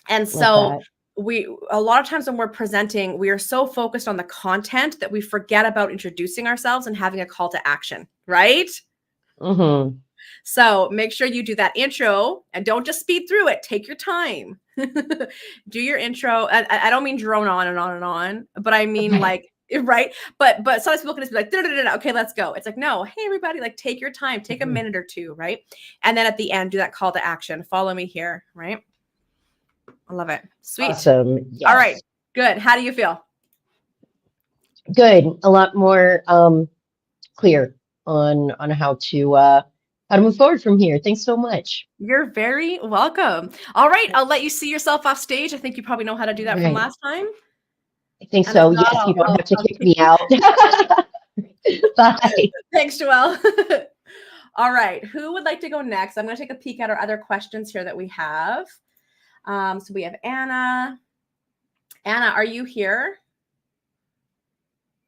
Speaker 1: And so a lot of times when we're presenting, we are so focused on the content that we forget about introducing ourselves and having a call to action, right? So make sure you do that intro and don't just speed through it. Take your time. Do your intro. I don't mean drone on and on and on, but I mean like, right? But sometimes people can just be like, okay, let's go. It's like, no, hey, everybody, like, take your time. Take a minute or two, right? And then at the end, do that call to action. Follow me here, right? I love it. Sweet.
Speaker 3: Awesome. Yes.
Speaker 1: All right. Good. How do you feel?
Speaker 3: Good. A lot more clear on how to move forward from here. Thanks so much.
Speaker 1: You're very welcome. All right. I'll let you see yourself off stage. I think you probably know how to do that from last time.
Speaker 3: I think so. Yes, you don't have to kick me out. Bye.
Speaker 1: Thanks, Joelle. All right. Who would like to go next? I'm going to take a peek at our other questions here that we have. So we have Anna. Anna, are you here?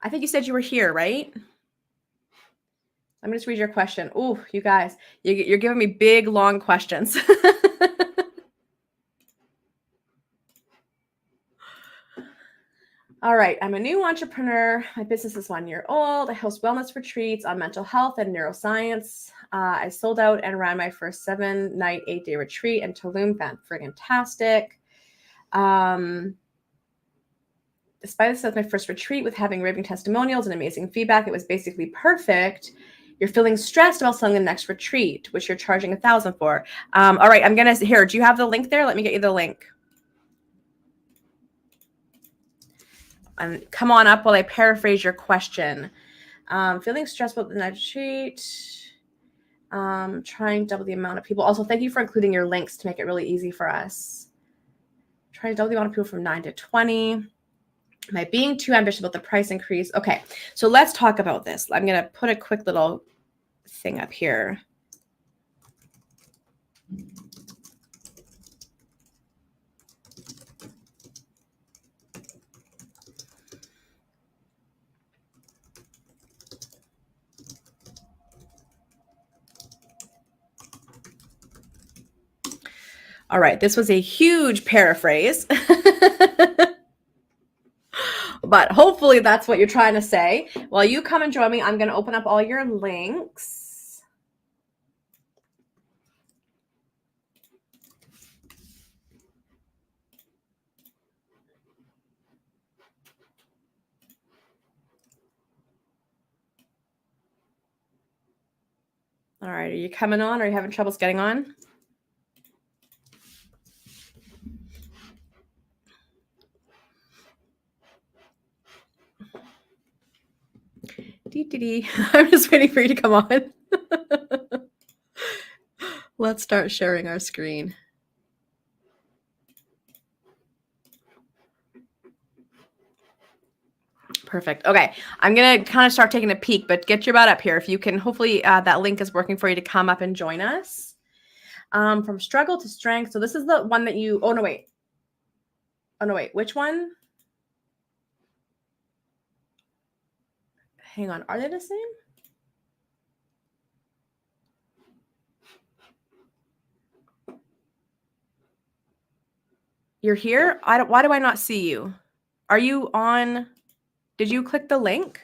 Speaker 1: I think you said you were here, right? Let me just read your question. Ooh, you guys, you're giving me big, long questions. All right. I'm a new entrepreneur. My business is 1 year old. I host wellness retreats on mental health and neuroscience. I sold out and ran my first 7-night, 8-day retreat in Tulum. Fantastic. Despite this as my first retreat with having raving testimonials and amazing feedback, it was basically perfect. You're feeling stressed about selling the next retreat, which you're charging $1,000 for. All right. I'm going to here. Do you have the link there? Let me get you the link. And come on up while I paraphrase your question. Feeling stressed about the next retreat. Trying to double the amount of people. Also, thank you for including your links to make it really easy for us. Trying to double the amount of people from 9 to 20. Am I being too ambitious about the price increase? Okay, so let's talk about this. I'm going to put a quick little thing up here. All right, this was a huge paraphrase. But hopefully that's what you're trying to say. While you come and join me, I'm going to open up all your links. All right, are you coming on? Are you having troubles getting on? I'm just waiting for you to come on. Let's start sharing our screen. Perfect. Okay. I'm going to kind of start taking a peek, but get your butt up here. If you can, hopefully that link is working for you to come up and join us. From struggle to strength. So this is the one that you, oh no, wait. Which one? Hang on. Are they the same? You're here? Why do I not see you? Are you on? Did you click the link?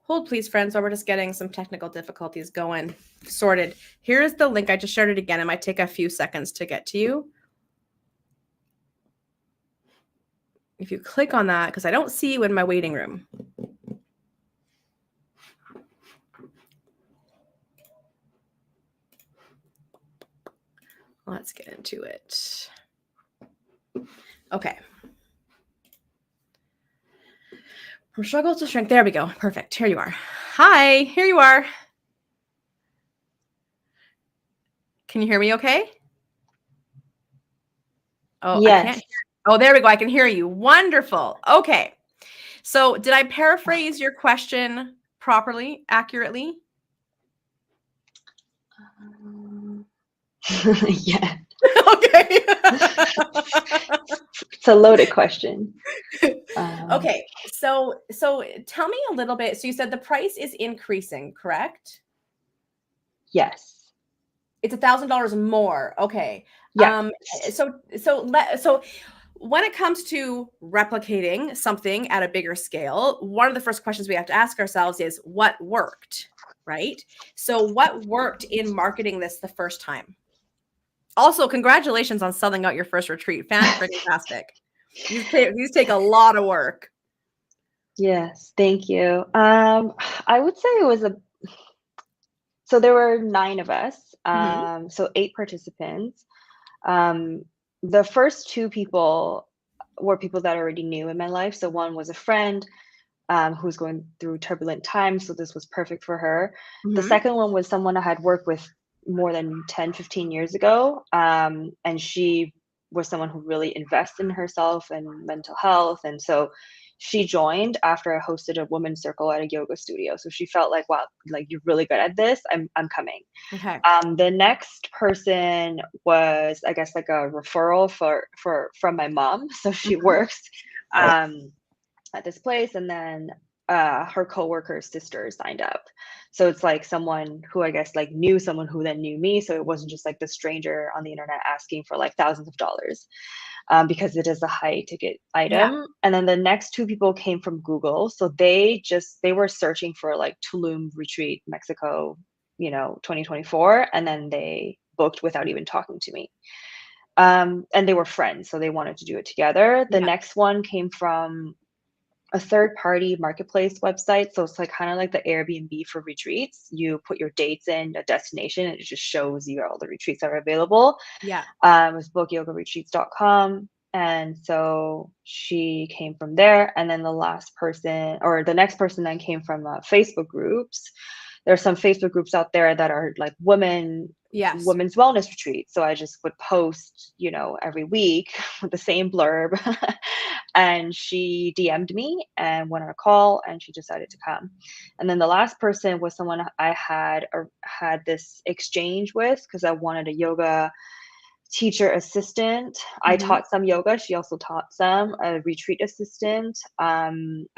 Speaker 1: Hold please, friends, while we're just getting some technical difficulties going, sorted. Here's the link. I just shared it again. It might take a few seconds to get to you. If you click on that, because I don't see you in my waiting room. Let's get into it. Okay. From struggle to strength. There we go. Perfect. Here you are. Hi, here you are. Can you hear me okay? Oh,
Speaker 4: yes.
Speaker 1: I can't hear. Oh, there we go. I can hear you. Wonderful. Okay. So did I paraphrase your question properly, accurately?
Speaker 4: Yeah.
Speaker 1: Okay.
Speaker 4: It's a loaded question.
Speaker 1: Okay. So tell me a little bit. So you said the price is increasing, correct?
Speaker 4: Yes.
Speaker 1: It's $1,000 more. Okay.
Speaker 4: Yeah.
Speaker 1: So when it comes to replicating something at a bigger scale, one of the first questions we have to ask ourselves is what worked, right? So what worked in marketing this the first time? Also, congratulations on selling out your first retreat. Fantastic. These take a lot of work.
Speaker 4: Yes. Thank you. I would say it was so there were 9 of us. So 8 participants. The first 2 people were people that I already knew in my life. So one was a friend who's going through turbulent times. So this was perfect for her. The second one was someone I had worked with more than 10, 15 years ago. And she was someone who really invests in herself and mental health. And so she joined after I hosted a women's circle at a yoga studio. So she felt like, wow, like you're really good at this. I'm coming.
Speaker 1: Okay.
Speaker 4: The next person was, I guess, like a referral from my mom. So she works at this place, and then her coworker's sister signed up. So it's like someone who I guess like knew someone who then knew me. So it wasn't just like the stranger on the internet asking for like thousands of dollars. because it is a high ticket item. And then the next 2 people came from Google. So they were searching for like Tulum retreat, Mexico, 2024. And then they booked without even talking to me. And they were friends, so they wanted to do it together. The next one came from a third-party marketplace website. So it's like kind of like the Airbnb for retreats. You put your dates in, a destination, and it just shows you all the retreats that are available.
Speaker 1: Yeah.
Speaker 4: It was bookyogaretreats.com. And so she came from there. And then the next person then came from Facebook groups. There are some Facebook groups out there that are like women's wellness retreats. So I just would post, every week with the same blurb. And she DM'd me and went on a call, and she decided to come. And then the last person was someone I had this exchange with because I wanted a yoga teacher assistant. I taught some yoga. She also taught some, a retreat assistant, a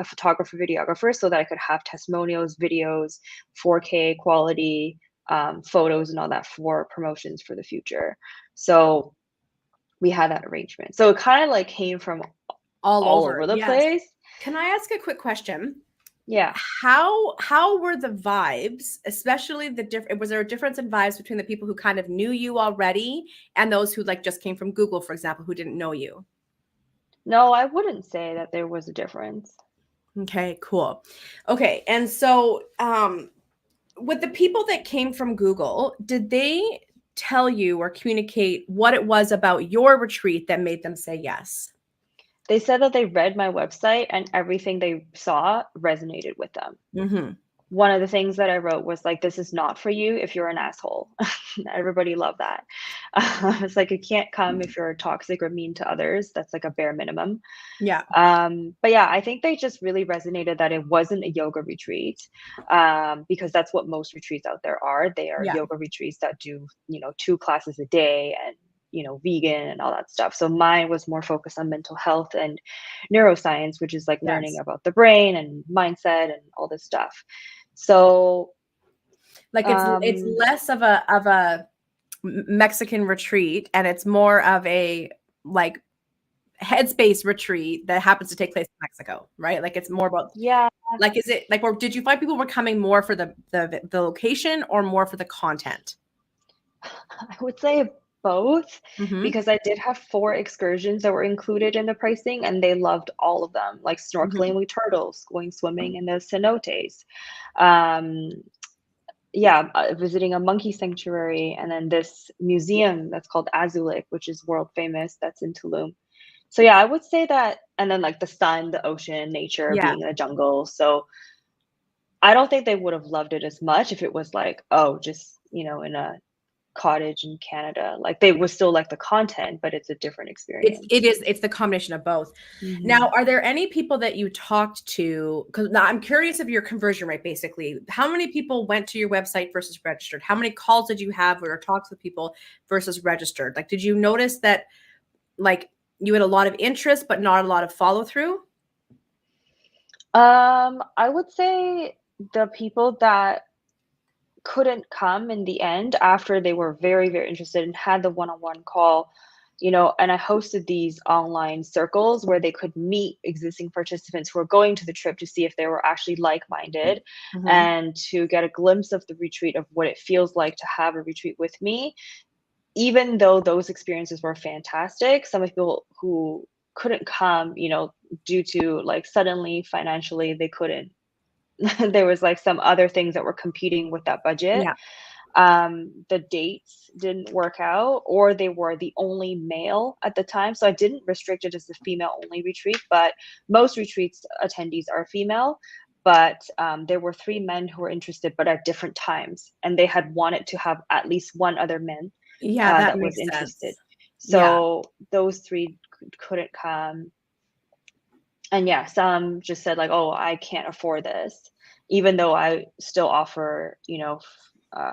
Speaker 4: photographer, videographer, so that I could have testimonials, videos, 4K quality, photos and all that for promotions for the future. So we had that arrangement. So it kind of like came from all over the place.
Speaker 1: Can I ask a quick question?
Speaker 4: Yeah.
Speaker 1: How were the vibes, especially was there a difference in vibes between the people who kind of knew you already and those who like just came from Google, for example, who didn't know you?
Speaker 4: No, I wouldn't say that there was a difference.
Speaker 1: Okay, cool. Okay. And so, with the people that came from Google, did they tell you or communicate what it was about your retreat that made them say yes?
Speaker 4: They said that they read my website and everything they saw resonated with them. One of the things that I wrote was like, this is not for you if you're an asshole. Everybody loved that. It's like, you can't come if you're toxic or mean to others. That's like a bare minimum.
Speaker 1: Yeah.
Speaker 4: But yeah, I think they just really resonated that it wasn't a yoga retreat, because that's what most retreats out there are. They are yoga retreats that do, 2 classes a day and, vegan and all that stuff. So mine was more focused on mental health and neuroscience, which is like learning about the brain and mindset and all this stuff. So
Speaker 1: like it's less of a Mexican retreat, and it's more of a like headspace retreat that happens to take place in Mexico, right? Like it's more about like, is it like, or did you find people were coming more for the location or more for the content?
Speaker 4: I would say both, because I did have 4 excursions that were included in the pricing, and they loved all of them, like snorkeling with turtles, going swimming in the cenotes, visiting a monkey sanctuary, and then this museum that's called Azulik, which is world famous, that's in Tulum. So yeah, I would say that, and then like the sun, the ocean, nature, being in the jungle. So I don't think they would have loved it as much if it was like, just, in a cottage in Canada. Like they would still like the content, but it's a different experience.
Speaker 1: It's the combination of both. Now, are there any people that you talked to? Because now I'm curious of your conversion rate, basically. How many people went to your website versus registered? How many calls did you have or talks with people versus registered? Like, did you notice that like you had a lot of interest, but not a lot of follow through?
Speaker 4: I would say the people that couldn't come in the end, after they were very, very interested and had the one-on-one call, and I hosted these online circles where they could meet existing participants who were going to the trip to see if they were actually like-minded and to get a glimpse of the retreat, of what it feels like to have a retreat with me. Even though those experiences were fantastic, some people who couldn't come, due to like suddenly financially they couldn't, there was like some other things that were competing with that budget. The dates didn't work out, or they were the only male at the time. So I didn't restrict it as a female only retreat, but most retreats attendees are female. But there were 3 men who were interested, but at different times, and they had wanted to have at least one other man that was interested. So those 3 couldn't come. And some just said like, oh, I can't afford this, even though I still offer,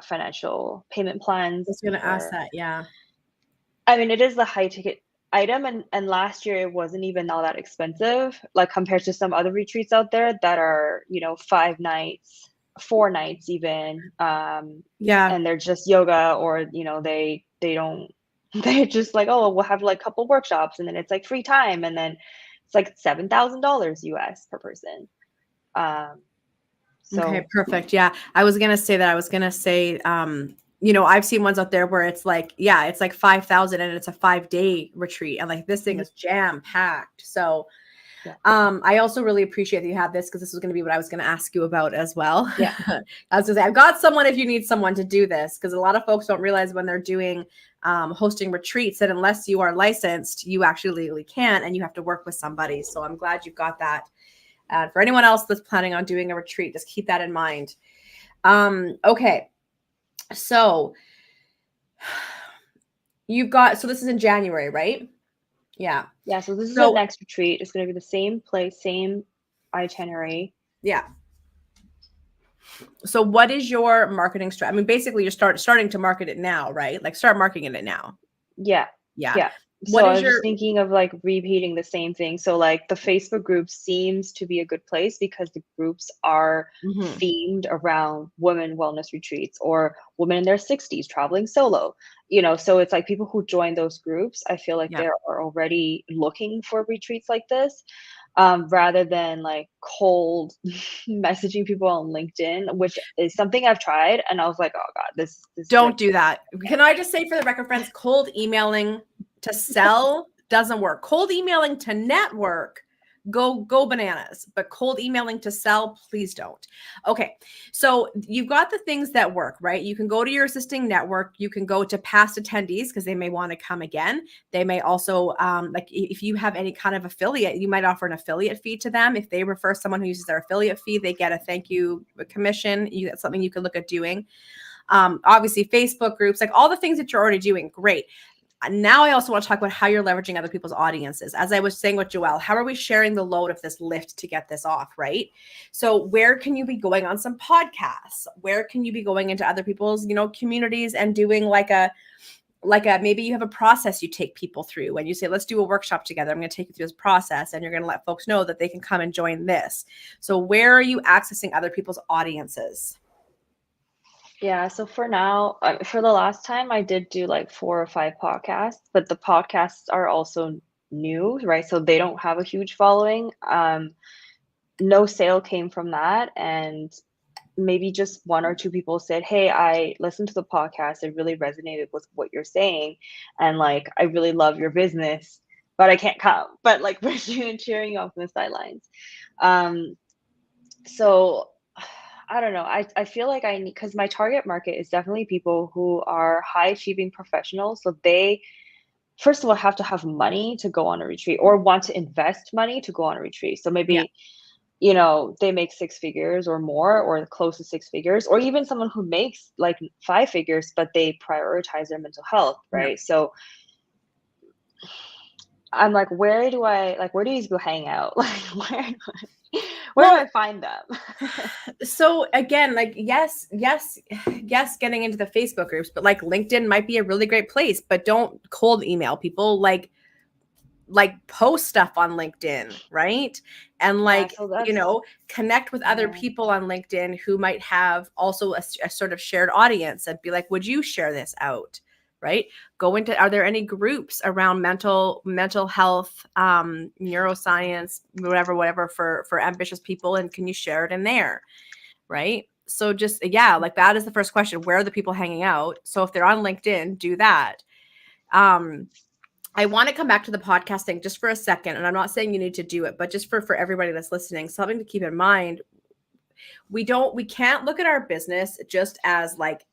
Speaker 4: financial payment plans.
Speaker 1: I was going to ask that. Yeah.
Speaker 4: I mean, it is the high ticket item. And last year it wasn't even all that expensive, like compared to some other retreats out there that are, 5 nights, 4 nights even. And they're just yoga, or, they don't, they're just like, oh, we'll have like a couple workshops, and then it's like free time, and then it's like $7,000 US per person. So
Speaker 1: Okay, perfect. Yeah. I was going to say that. I was going to say, you know, I've seen ones out there where it's like, yeah, it's like 5,000 and it's a 5-day retreat. And like this thing is jam packed. So,
Speaker 4: yeah.
Speaker 1: I also really appreciate that you have this, because this was going to be what I was going to ask you about as well.
Speaker 4: Yeah.
Speaker 1: I was going to say, I've got someone if you need someone to do this, because a lot of folks don't realize when they're doing hosting retreats that unless you are licensed, you actually legally can't, and you have to work with somebody. So I'm glad you've got that. For anyone else that's planning on doing a retreat, just keep that in mind. Okay. So you've got, so this is in January, right? Yeah.
Speaker 4: Yeah. So this is the next retreat. It's going to be the same place, same itinerary.
Speaker 1: Yeah. So what is your marketing strategy? I mean, basically you're starting to market it now, right? Like start marketing it now.
Speaker 4: Yeah.
Speaker 1: Yeah.
Speaker 4: Yeah. So I was just thinking of like repeating the same thing. So like the Facebook group seems to be a good place because the groups are themed around women wellness retreats or women in their 60s traveling solo, you know, so it's like people who join those groups, I feel like they are already looking for retreats like this, rather than like cold messaging people on LinkedIn, which is something I've tried. And I was like, oh God, this
Speaker 1: don't do that. Can I just say for the record, friends, cold emailing to sell doesn't work. Cold emailing to network, go bananas, but cold emailing to sell, please don't. Okay. So you've got the things that work, right? You can go to your existing network. You can go to past attendees because they may want to come again. They may also, like if you have any kind of affiliate, you might offer an affiliate fee to them. If they refer someone who uses their affiliate fee, they get a thank you commission. That's something you could look at doing. Obviously Facebook groups, like all the things that you're already doing. Great. Now I also want to talk about how you're leveraging other people's audiences. As I was saying with Joelle, how are we sharing the load of this lift to get this off, right? So where can you be going on some podcasts? Where can you be going into other people's, you know, communities and doing like a, maybe you have a process you take people through when you say, let's do a workshop together. I'm going to take you through this process and you're going to let folks know that they can come and join this. So where are you accessing other people's audiences?
Speaker 4: Yeah, so for now, for the last time, I did do like 4 or 5 podcasts, but the podcasts are also new, right? So they don't have a huge following. No sale came from that, and maybe just 1 or 2 people said, hey, I listened to the podcast. It really resonated with what you're saying. And like, I really love your business, but I can't come. But like, we're cheering you on from the sidelines. So I don't know. I feel like I need, because my target market is definitely people who are high achieving professionals. So they, first of all, have to have money to go on a retreat or want to invest money to go on a retreat. So maybe, you know, they make 6 figures or more, or close to 6 figures, or even someone who makes like 5 figures, but they prioritize their mental health, right? So I'm like, where do these people hang out? Like, where do I find them?
Speaker 1: So again, like, yes, getting into the Facebook groups, but like LinkedIn might be a really great place, but don't cold email people, like post stuff on LinkedIn, right? And like, you know, connect with other people on LinkedIn who might have also a sort of shared audience and be like, would you share this out? Right? Go into, are there any groups around mental health, neuroscience, whatever for ambitious people? And can you share it in there? Right? So just, like that is the first question. Where are the people hanging out? So if they're on LinkedIn, do that. I want to come back to the podcasting just for a second. And I'm not saying you need to do it, but just for everybody that's listening, something to keep in mind. We can't look at our business just as like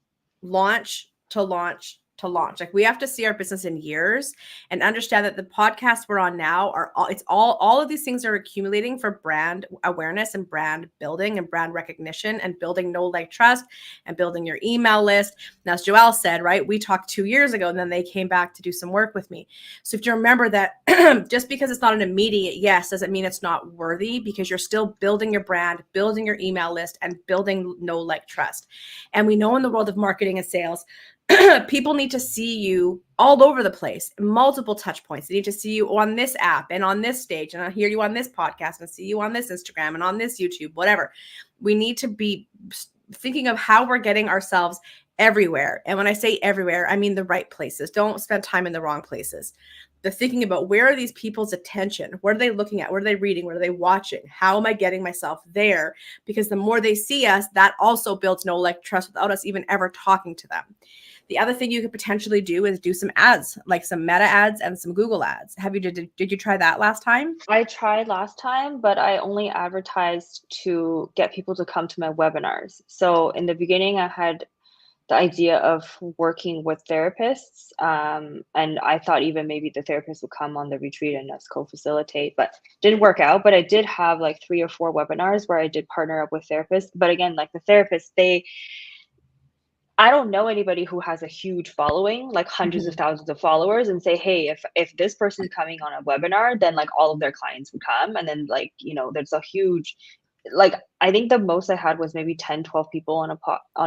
Speaker 1: launch to launch to launch. Like we have to see our business in years and understand that the podcasts we're on now are all of these things are accumulating for brand awareness and brand building and brand recognition and building know, like, trust and building your email list. Now, as Joelle said, right, we talked 2 years ago and then they came back to do some work with me. So if you remember that just because it's not an immediate yes, doesn't mean it's not worthy, because you're still building your brand, building your email list, and building know, like, trust. And we know in the world of marketing and sales, people need to see you all over the place, multiple touch points. They need to see you on this app and on this stage, and I hear you on this podcast and see you on this Instagram and on this YouTube, whatever. We need to be thinking of how we're getting ourselves everywhere. And when I say everywhere, I mean the right places. Don't spend time in the wrong places. They're thinking about, where are these people's attention? What are they looking at? What are they reading? What are they watching? How am I getting myself there? Because the more they see us, that also builds know, like, trust without us even ever talking to them. The other thing you could potentially do is do some ads, like some Meta ads and some Google ads. Did you try that last time?
Speaker 4: I tried last time, but I only advertised to get people to come to my webinars. So in the beginning, I had the idea of working with therapists. And I thought even maybe the therapist would come on the retreat and us co-facilitate, but didn't work out. But I did have like 3 or 4 webinars where I did partner up with therapists. But again, like the therapists, I don't know anybody who has a huge following, like hundreds of thousands of followers, and say, hey, if this person's coming on a webinar, then like all of their clients would come. And then like, there's a huge, like, I think the most I had was maybe 10, 12 people on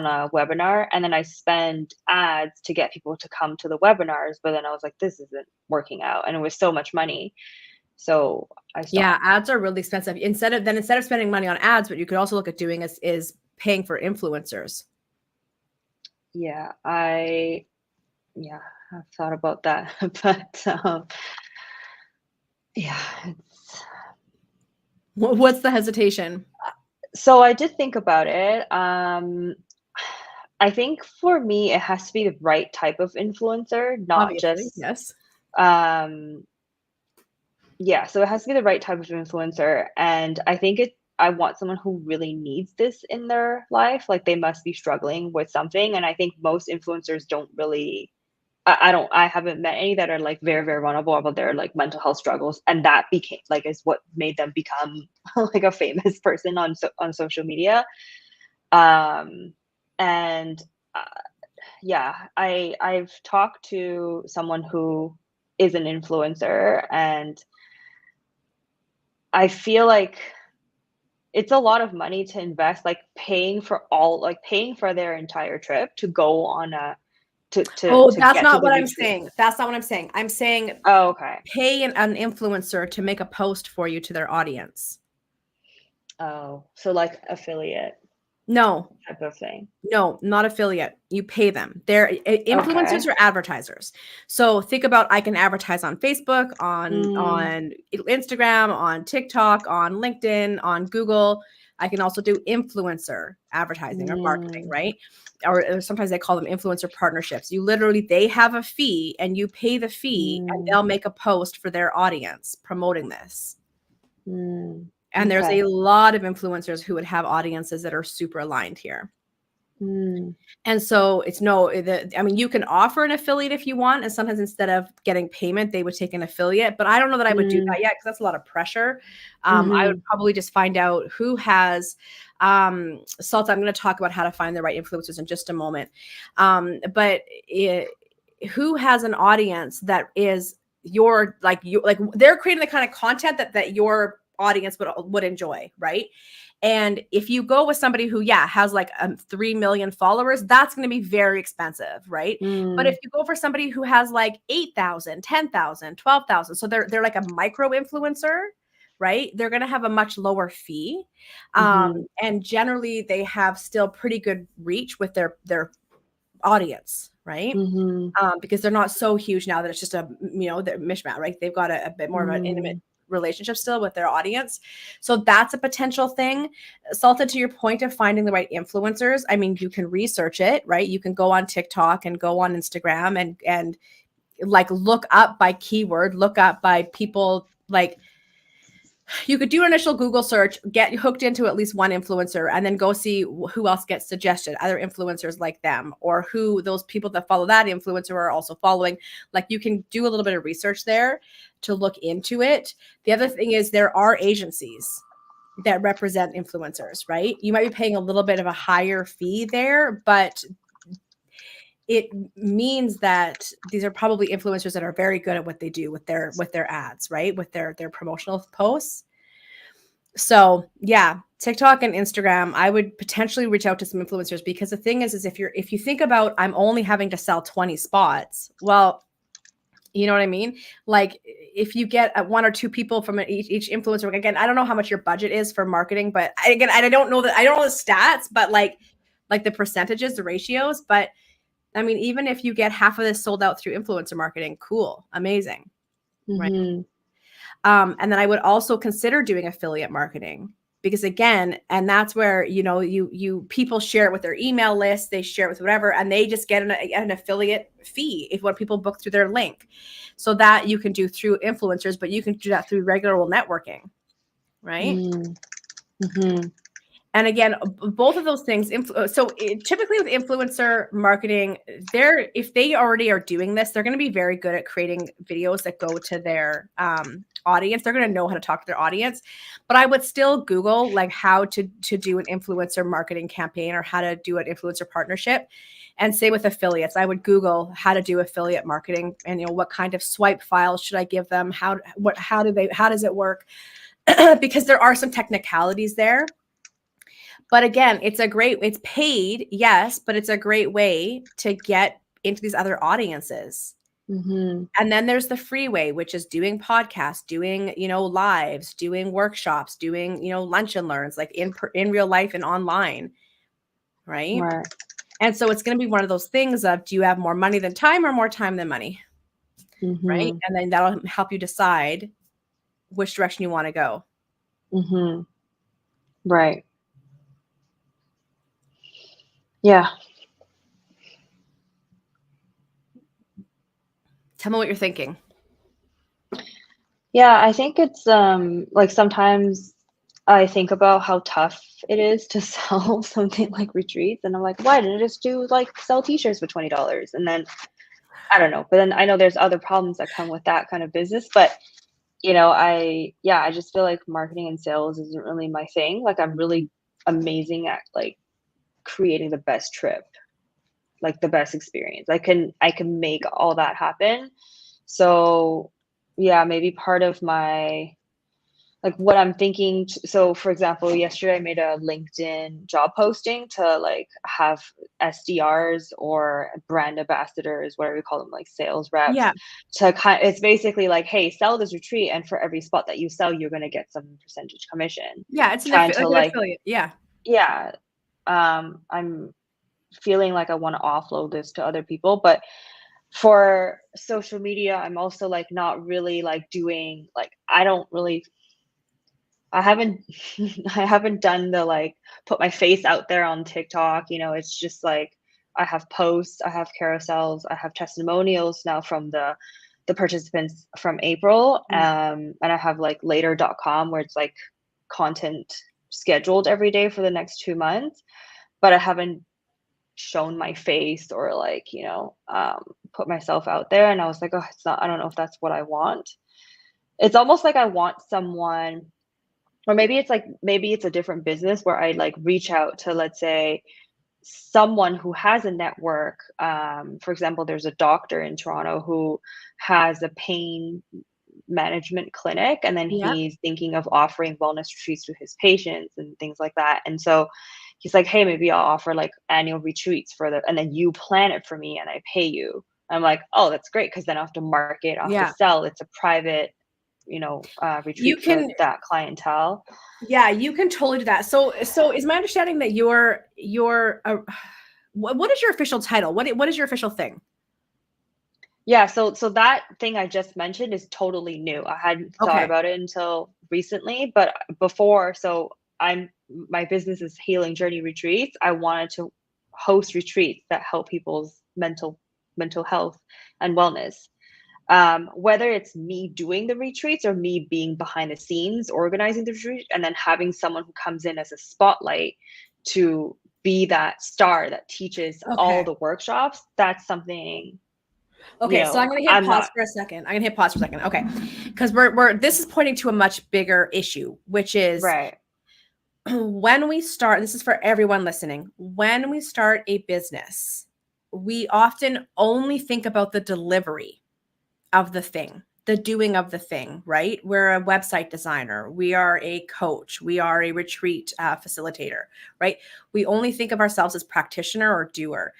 Speaker 4: a webinar. And then I spend ads to get people to come to the webinars. But then I was like, this isn't working out. And it was so much money. So I stopped.
Speaker 1: Yeah, ads are really expensive. Instead of spending money on ads, what you could also look at doing is paying for influencers.
Speaker 4: Yeah, I've thought about that. But yeah,
Speaker 1: What's the hesitation?
Speaker 4: So I did think about it. I think for me, it has to be the right type of influencer, not
Speaker 1: Obviously,
Speaker 4: just,
Speaker 1: yes.
Speaker 4: Yeah, so it has to be the right type of influencer. And I think I want someone who really needs this in their life. Like, they must be struggling with something. And I think most influencers don't really, I haven't met any that are like very, very vulnerable about their like mental health struggles. And that became like, is what made them become like a famous person on social media. And yeah, I've talked to someone who is an influencer, and I feel like it's a lot of money to invest, like paying for their entire trip to go on a
Speaker 1: that's not what I'm saying. That's not what I'm saying. I'm saying,
Speaker 4: oh, okay,
Speaker 1: pay an influencer to make a post for you to their audience.
Speaker 4: Oh, so like affiliate
Speaker 1: No,
Speaker 4: type of thing.
Speaker 1: No, not affiliate. You pay them. They're influencers or advertisers. So think about, I can advertise on Facebook, on Instagram, on TikTok, on LinkedIn, on Google. I can also do influencer advertising or marketing, right? Or sometimes they call them influencer partnerships. They have a fee and you pay the fee and they'll make a post for their audience promoting this. And there's a lot of influencers who would have audiences that are super aligned here. And so you can offer an affiliate if you want. And sometimes instead of getting payment, they would take an affiliate. But I don't know that I would do that yet, because that's a lot of pressure. I would probably just find out who has Salta. I'm going to talk about how to find the right influencers in just a moment. But who has an audience that is they're creating the kind of content that your audience would enjoy, right? And if you go with somebody who has like 3 million followers, that's going to be very expensive, right? But if you go for somebody who has like 8,000, 10,000, 12,000, so they're like a micro influencer, right? They're going to have a much lower fee, and generally they have still pretty good reach with their audience, right? Because they're not so huge now that it's just a the mishmash, right? They've got a bit more of an intimate relationship still with their audience. So that's a potential thing. Salta, to your point of finding the right influencers, I mean, you can research it, right? You can go on TikTok and go on Instagram and like look up by keyword, look up by people. Like, you could do an initial Google search, get hooked into at least one influencer, and then go see who else gets suggested, other influencers like them, or who those people that follow that influencer are also following. Like, you can do a little bit of research there to look into it. The other thing is, there are agencies that represent influencers, right? You might be paying a little bit of a higher fee there, but it means that these are probably influencers that are very good at what they do with their ads, right? With their promotional posts. So yeah, TikTok and Instagram, I would potentially reach out to some influencers, because the thing is if you think about, I'm only having to sell 20 spots. Well, you know what I mean? Like, if you get 1 or 2 people from each influencer, again, I don't know how much your budget is for marketing, but I don't know the stats, but like, like the percentages, the ratios. But I mean, even if you get half of this sold out through influencer marketing, cool, amazing. Right. And then I would also consider doing affiliate marketing, because again, and that's where, you know, you people share it with their email list, they share it with whatever, and they just get an affiliate fee if when people book through their link. So that you can do through influencers, but you can do that through regular networking, right? And again, both of those things. So typically with influencer marketing, if they already are doing this, they're going to be very good at creating videos that go to their audience. They're going to know how to talk to their audience. But I would still Google like how to do an influencer marketing campaign or how to do an influencer partnership. And same with affiliates. I would Google how to do affiliate marketing, and you know, what kind of swipe files should I give them? How does it work? Because there are some technicalities there. But again, it's paid, yes, but it's a great way to get into these other audiences. And then there's the free way, which is doing podcasts, doing, you know, lives, doing workshops, doing, you know, lunch and learns, like in real life and online. Right. And so it's going to be one of those things of, do you have more money than time or more time than money? Right. And then that'll help you decide which direction you want to go.
Speaker 4: Right. Yeah.
Speaker 1: Tell me what you're thinking.
Speaker 4: Yeah, I think it's like sometimes I think about how tough it is to sell something like retreats, and I'm like, why didn't I just do like sell t-shirts for $20? And then I don't know, but then I know there's other problems that come with that kind of business. But you know, I just feel like marketing and sales isn't really my thing. Like I'm really amazing at like creating the best trip, like the best experience. I can make all that happen. So yeah, maybe part of my, like what I'm thinking. So for example, yesterday I made a LinkedIn job posting to like have SDRs or brand ambassadors, whatever you call them, like sales reps.
Speaker 1: Yeah.
Speaker 4: It's basically like, hey, sell this retreat, and for every spot that you sell, you're going to get some percentage commission.
Speaker 1: Yeah, it's
Speaker 4: trying
Speaker 1: an affiliate. Yeah.
Speaker 4: Yeah. I'm feeling like I want to offload this to other people, but for social media, I'm also like not really like doing like, I haven't done the like put my face out there on TikTok. You know, it's just like I have posts, I have carousels, I have testimonials now from the participants from April. And I have like later.com where it's like content scheduled every day for the next 2 months, but I haven't shown my face or like, you know, put myself out there. And I was like, oh, I don't know if that's what I want. It's almost like I want someone, or maybe it's a different business where I like reach out to, let's say, someone who has a network. For example, there's a doctor in Toronto who has a pain management clinic, and then he's thinking of offering wellness retreats to his patients and things like that. And so he's like, hey, maybe I'll offer like annual retreats and then you plan it for me and I pay you. I'm like, oh, that's great, because then I have to market, I have to sell. It's a private, you know, retreat for that clientele.
Speaker 1: Yeah, you can totally do that. So is my understanding that you're what is your official title? What is your official thing?
Speaker 4: Yeah, so that thing I just mentioned is totally new. I hadn't thought about it until recently, but before, so my business is Healing Journey Retreats. I wanted to host retreats that help people's mental health and wellness. Whether it's me doing the retreats or me being behind the scenes organizing the retreat, and then having someone who comes in as a spotlight to be that star that teaches all the workshops, that's something.
Speaker 1: Okay, so I'm going to hit pause for a second. Okay, because this is pointing to a much bigger issue, which is when we start. This is for everyone listening. When we start a business, we often only think about the delivery of the thing, the doing of the thing, right? We're a website designer. We are a coach. We are a retreat facilitator, right? We only think of ourselves as practitioner or doer.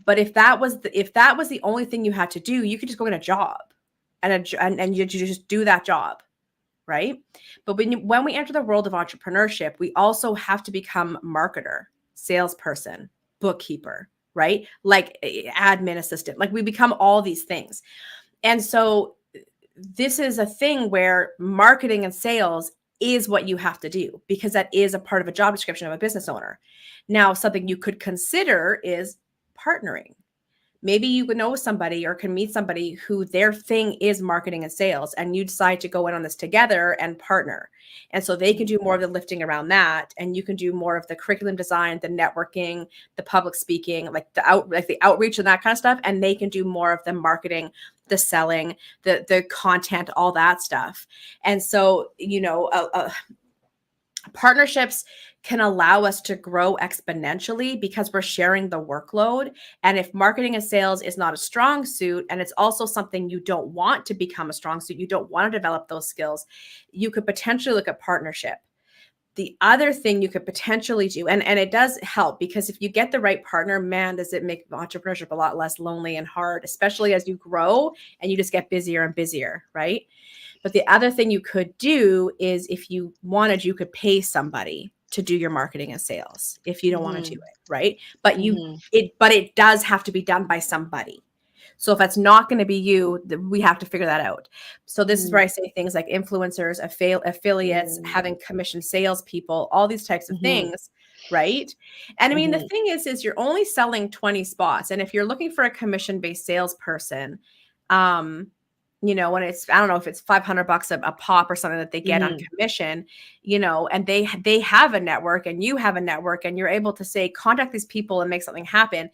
Speaker 1: But if that was the only thing you had to do, you could just go get a job and you just do that job, right? But when we enter the world of entrepreneurship, we also have to become marketer. salesperson, bookkeeper, right? Like admin assistant, like we become all these things. And so this is a thing where marketing and sales is what you have to do because that is a part of a job description of a business owner. Now, something you could consider is partnering. Maybe you know somebody or can meet somebody who their thing is marketing and sales, and you decide to go in on this together and partner. And so they can do more of the lifting around that, and you can do more of the curriculum design, the networking, the public speaking, like the outreach and that kind of stuff. And they can do more of the marketing, the selling, the content, all that stuff. And so, partnerships can allow us to grow exponentially because we're sharing the workload. And if marketing and sales is not a strong suit, and it's also something you don't want to become a strong suit, you don't want to develop those skills, you could potentially look at partnership. The other thing you could potentially do, and it does help, because if you get the right partner, man, does it make entrepreneurship a lot less lonely and hard, especially as you grow and you just get busier and busier, right? But the other thing you could do is, if you wanted, you could pay somebody to do your marketing and sales if you don't want to do it, right? But it does have to be done by somebody. So if that's not going to be you, we have to figure that out. So this is where I say things like influencers, affiliates, having commissioned salespeople, all these types of things, right? And I mean, the thing is you're only selling 20 spots. And if you're looking for a commission-based salesperson, when it's, I don't know if it's $500 a pop or something that they get on commission, and they have a network and you have a network, and you're able to say, contact these people and make something happen.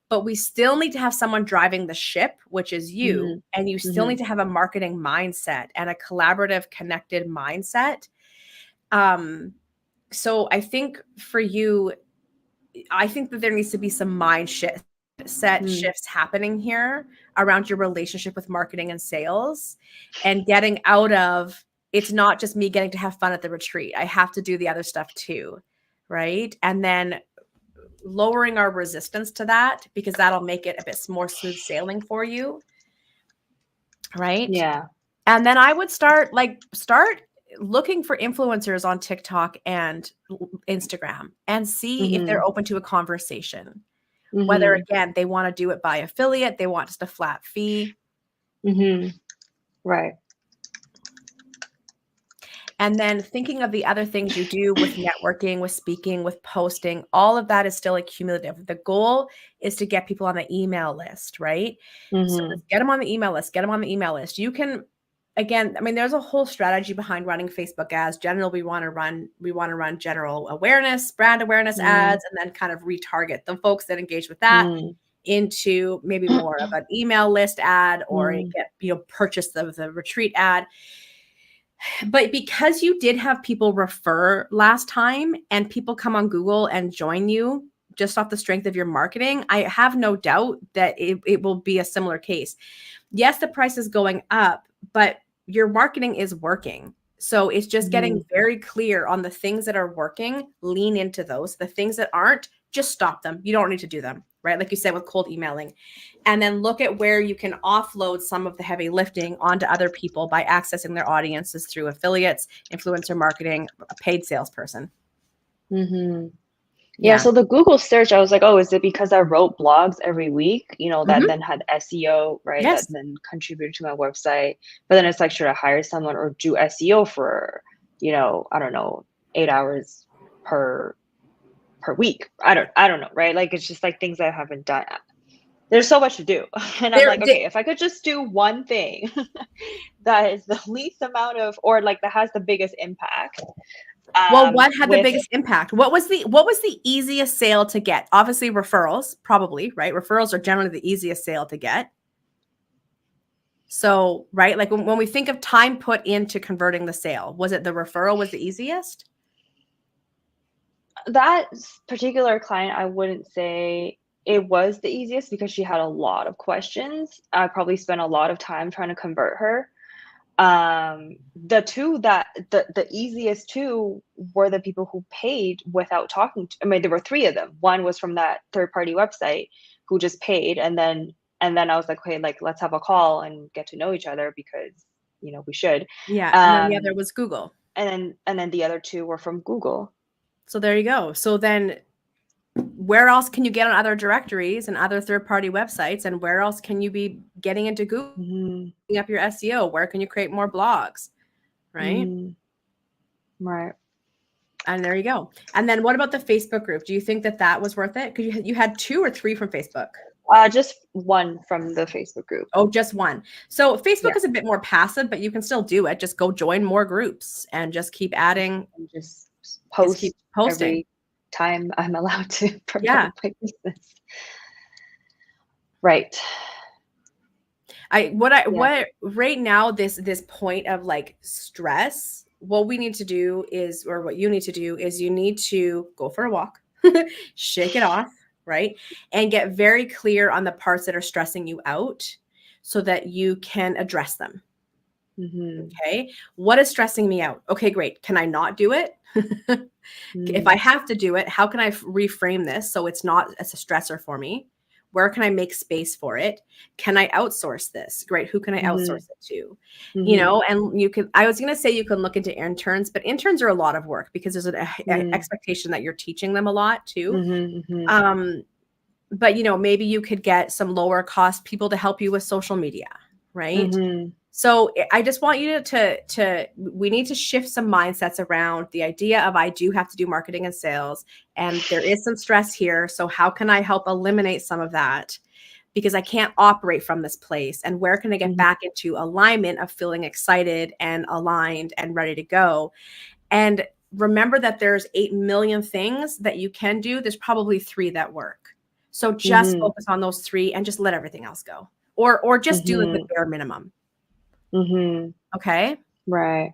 Speaker 1: But we still need to have someone driving the ship, which is you. And you still need to have a marketing mindset and a collaborative, connected mindset. So I think for you, I think that there needs to be some mind shifts happening here around your relationship with marketing and sales, and getting out of, it's not just me getting to have fun at the retreat. I have to do the other stuff too. Right. And then lowering our resistance to that, because that'll make it a bit more smooth sailing for you. Right.
Speaker 4: Yeah.
Speaker 1: And then I would start looking for influencers on TikTok and Instagram and see if they're open to a conversation. Whether, again, they want to do it by affiliate, they want just a flat fee.
Speaker 4: Right.
Speaker 1: And then thinking of the other things you do with networking, with speaking, with posting, all of that is still accumulative. The goal is to get people on the email list, right? So just get them on the email list, You can, again, I mean, there's a whole strategy behind running Facebook ads. Generally, we want to run general awareness, brand awareness ads, and then kind of retarget the folks that engage with that into maybe more of an email list ad, or purchase the retreat ad. But because you did have people refer last time, and people come on Google and join you just off the strength of your marketing, I have no doubt that it will be a similar case. Yes, the price is going up, but your marketing is working. So it's just getting very clear on the things that are working, lean into those. The things that aren't, just stop them. You don't need to do them, right? Like you said, with cold emailing. And then look at where you can offload some of the heavy lifting onto other people by accessing their audiences through affiliates, influencer marketing, a paid salesperson.
Speaker 4: Yeah, so the Google search, I was like, oh, is it because I wrote blogs every week, that then had SEO, right?
Speaker 1: Yes.
Speaker 4: That then contributed to my website. But then it's like, should I hire someone or do SEO for, I don't know, 8 hours per week? I don't know, right? Like, it's just like things I haven't done. There's so much to do. And I'm like, okay, if I could just do one thing that is the least amount of, or like that has the biggest impact.
Speaker 1: Well, what had the biggest impact? What was the easiest sale to get? Obviously referrals, probably, right? Referrals are generally the easiest sale to get. So, right, like when we think of time put into converting the sale, was it the referral was the easiest?
Speaker 4: That particular client, I wouldn't say it was the easiest, because she had a lot of questions. I probably spent a lot of time trying to convert her. The easiest two were the people who paid without talking to, I mean, there were 3 of them. One was from that third-party website who just paid, and then I was like, okay, like, let's have a call and get to know each other, because we should.
Speaker 1: Yeah. And then the other was Google.
Speaker 4: And then the other 2 were from Google.
Speaker 1: So there you go. So then where else can you get on other directories and other third-party websites? And where else can you be getting into Google,
Speaker 4: Mm-hmm.
Speaker 1: up your SEO? Where can you create more blogs? Right.
Speaker 4: Mm-hmm. Right.
Speaker 1: And there you go. And then what about the Facebook group? Do you think that was worth it? Because you had 2 or 3 from Facebook.
Speaker 4: Just one from the Facebook group.
Speaker 1: Oh, just one. So Facebook
Speaker 4: Yeah.
Speaker 1: is a bit more passive, but you can still do it. Just go join more groups and just keep adding.
Speaker 4: And just
Speaker 1: Just
Speaker 4: post
Speaker 1: keep posting.
Speaker 4: every time I'm allowed to promote
Speaker 1: Yeah.
Speaker 4: my business. Right.
Speaker 1: What right now, this point of like stress, what we need to do is, or what you need to do is, you need to go for a walk, shake it off, right? And get very clear on the parts that are stressing you out so that you can address them.
Speaker 4: Mm-hmm.
Speaker 1: Okay. What is stressing me out? Okay, great. Can I not do it? If I have to do it, how can I reframe this so it's not as a stressor for me? Where can I make space for it? Can I outsource this? Great. Who can I outsource it to? You know, and you can, I was going to say you can look into interns, but interns are a lot of work because there's an expectation that you're teaching them a lot too. But you know, maybe you could get some lower cost people to help you with social media, right? So I just want you to we need to shift some mindsets around the idea of, I do have to do marketing and sales, and there is some stress here. So how can I help eliminate some of that? Because I can't operate from this place. And where can I get back into alignment of feeling excited and aligned and ready to go? And remember that there's 8 million things that you can do. There's probably 3 that work. So just focus on those 3 and just let everything else go, or just do like the bare minimum. Okay.
Speaker 4: Right.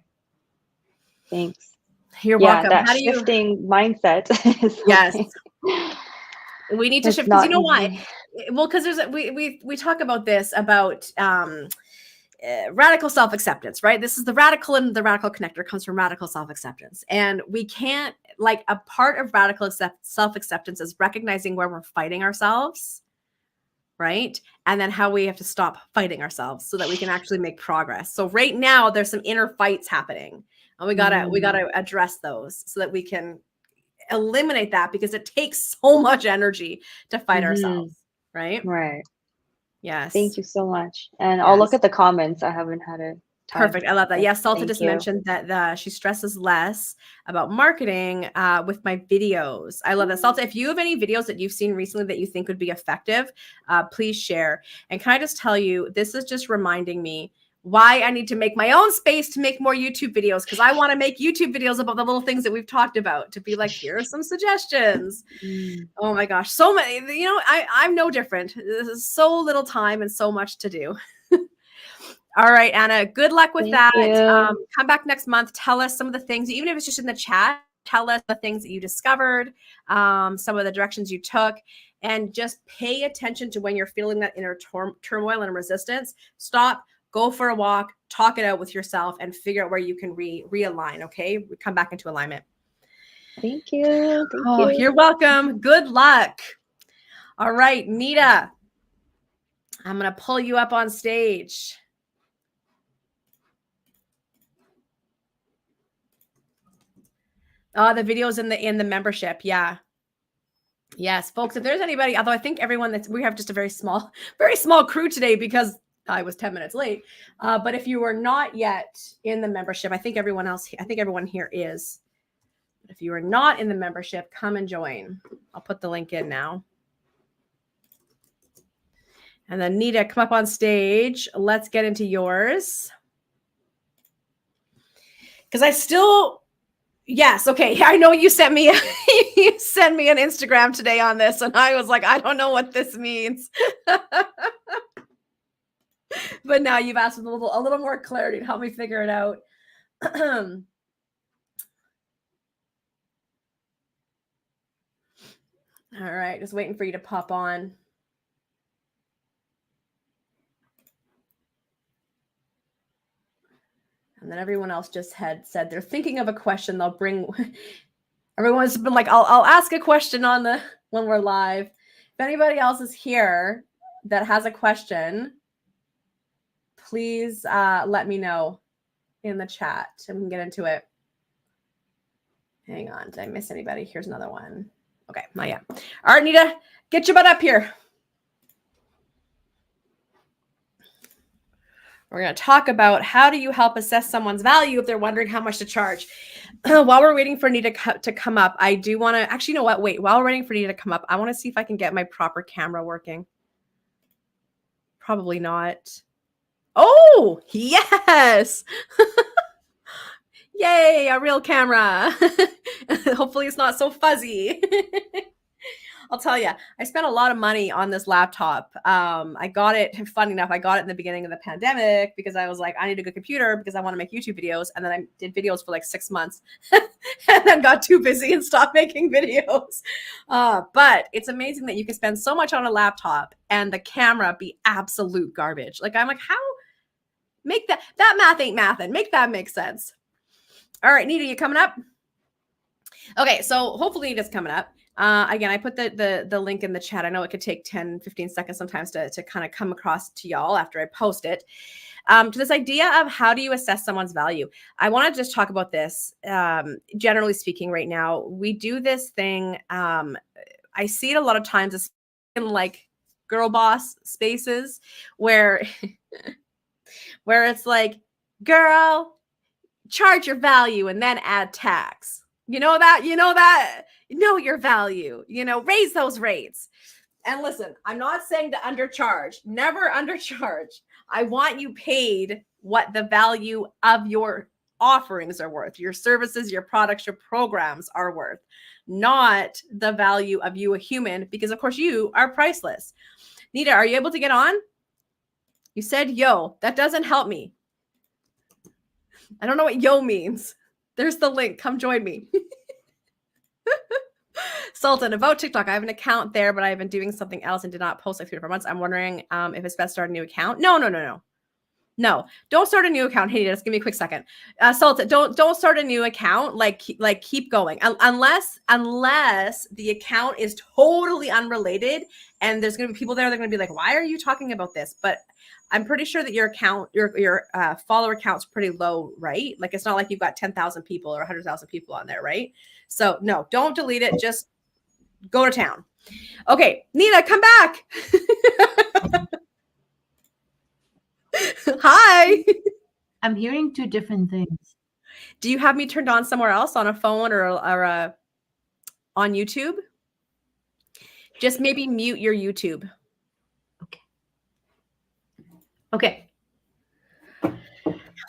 Speaker 4: Thanks.
Speaker 1: You're welcome.
Speaker 4: That
Speaker 1: How do you?
Speaker 4: shifting mindset is
Speaker 1: Yes. We need to shift, because you know why?
Speaker 4: easy.
Speaker 1: Well, because there's we talk about this about radical self-acceptance, right? This is the radical, and the radical connector comes from radical self-acceptance. And we can't, like, a part of radical self-acceptance is recognizing where we're fighting ourselves, right? And then how we have to stop fighting ourselves so that we can actually make progress. So right now there's some inner fights happening, and we gotta address those so that we can eliminate that, because it takes so much energy to fight ourselves, right?
Speaker 4: Right.
Speaker 1: Yes.
Speaker 4: Thank you so much. And I'll look at the comments. I haven't had a time.
Speaker 1: Perfect. I love that. Yes, Salta
Speaker 4: Thank
Speaker 1: just
Speaker 4: you.
Speaker 1: mentioned that she stresses less about marketing with my videos. I love that. Salta, if you have any videos that you've seen recently that you think would be effective, please share. And can I just tell you, this is just reminding me why I need to make my own space to make more YouTube videos, because I want to make YouTube videos about the little things that we've talked about, to be like, here are some suggestions. Oh my gosh, so many. You know, I'm no different. This is so little time and so much to do. All right, Anna, good luck with that. Come back next month. Tell us some of the things, even if it's just in the chat, tell us the things that you discovered, some of the directions you took, and just pay attention to when you're feeling that inner turmoil and resistance. Stop, go for a walk, talk it out with yourself, and figure out where you can realign, okay? We come back into alignment.
Speaker 4: Thank you.
Speaker 1: Thank you. You're welcome. Good luck. All right, Nita, I'm going to pull you up on stage. The videos in the membership. Yeah. Yes, folks, if there's anybody, although I think everyone we have just a very small crew today because I was 10 minutes late. But if you are not yet in the membership, I think everyone here is. If you are not in the membership, come and join. I'll put the link in now. And then Nita, come up on stage. Let's get into yours. Because I still, yes, okay. I know you sent me an Instagram today on this, and I was like, I don't know what this means. But now you've asked with a little more clarity to help me figure it out. All right, just waiting for you to pop on. And then everyone else just had said they're thinking of a question they'll bring. Everyone's been like, I'll ask a question when we're live. If anybody else is here that has a question, please let me know in the chat and we can get into it. Hang on, did I miss anybody? Here's another one. Okay, not yet. All right, Nita, get your butt up here. We're going to talk about how do you help assess someone's value if they're wondering how much to charge. While we're waiting for Nita to come up, I do want to, actually, you know what? Wait, while we're waiting for Nita to come up, I want to see if I can get my proper camera working. Probably not. Oh, yes. Yay, a real camera. Hopefully it's not so fuzzy. I'll tell you, I spent a lot of money on this laptop. I got it, funny enough, I got it in the beginning of the pandemic because I was like, I need a good computer because I want to make YouTube videos. And then I did videos for like 6 months and then got too busy and stopped making videos. But it's amazing that you can spend so much on a laptop and the camera be absolute garbage. Like, I'm like, how? Make that math ain't mathin'. Make that make sense. All right, Nita, you coming up? Okay, so hopefully Nita's coming up. Again, I put the link in the chat. I know it could take 10, 15 seconds sometimes to kind of come across to y'all after I post it. To this idea of how do you assess someone's value? I want to just talk about this. Generally speaking, right now, we do this thing. I see it a lot of times in like girl boss spaces where, where it's like, girl, charge your value and then add tax. You know that, know your value, raise those rates. And listen, I'm not saying to undercharge, never undercharge. I want you paid what the value of your offerings are worth, your services, your products, your programs are worth, not the value of you, a human, because of course you are priceless. Nita, are you able to get on? You said yo, that doesn't help me. I don't know what yo means. There's the link. Come join me. Salta, about TikTok. I have an account there, but I've been doing something else and did not post like 3 or 4 months. I'm wondering if it's best to start a new account. No. Don't start a new account. Hey, just give me a quick second. Salta, don't start a new account. Like keep going. Unless the account is totally unrelated and there's going to be people there that are going to be like, why are you talking about this? But I'm pretty sure that your account, your follower count's pretty low, right? Like, it's not like you've got 10,000 people or 100,000 people on there, right? So no, don't delete it. Just go to town. Okay, Nita, come back. Hi.
Speaker 5: I'm hearing 2 different things.
Speaker 1: Do you have me turned on somewhere else on a phone or on YouTube? Just maybe mute your YouTube.
Speaker 5: Okay.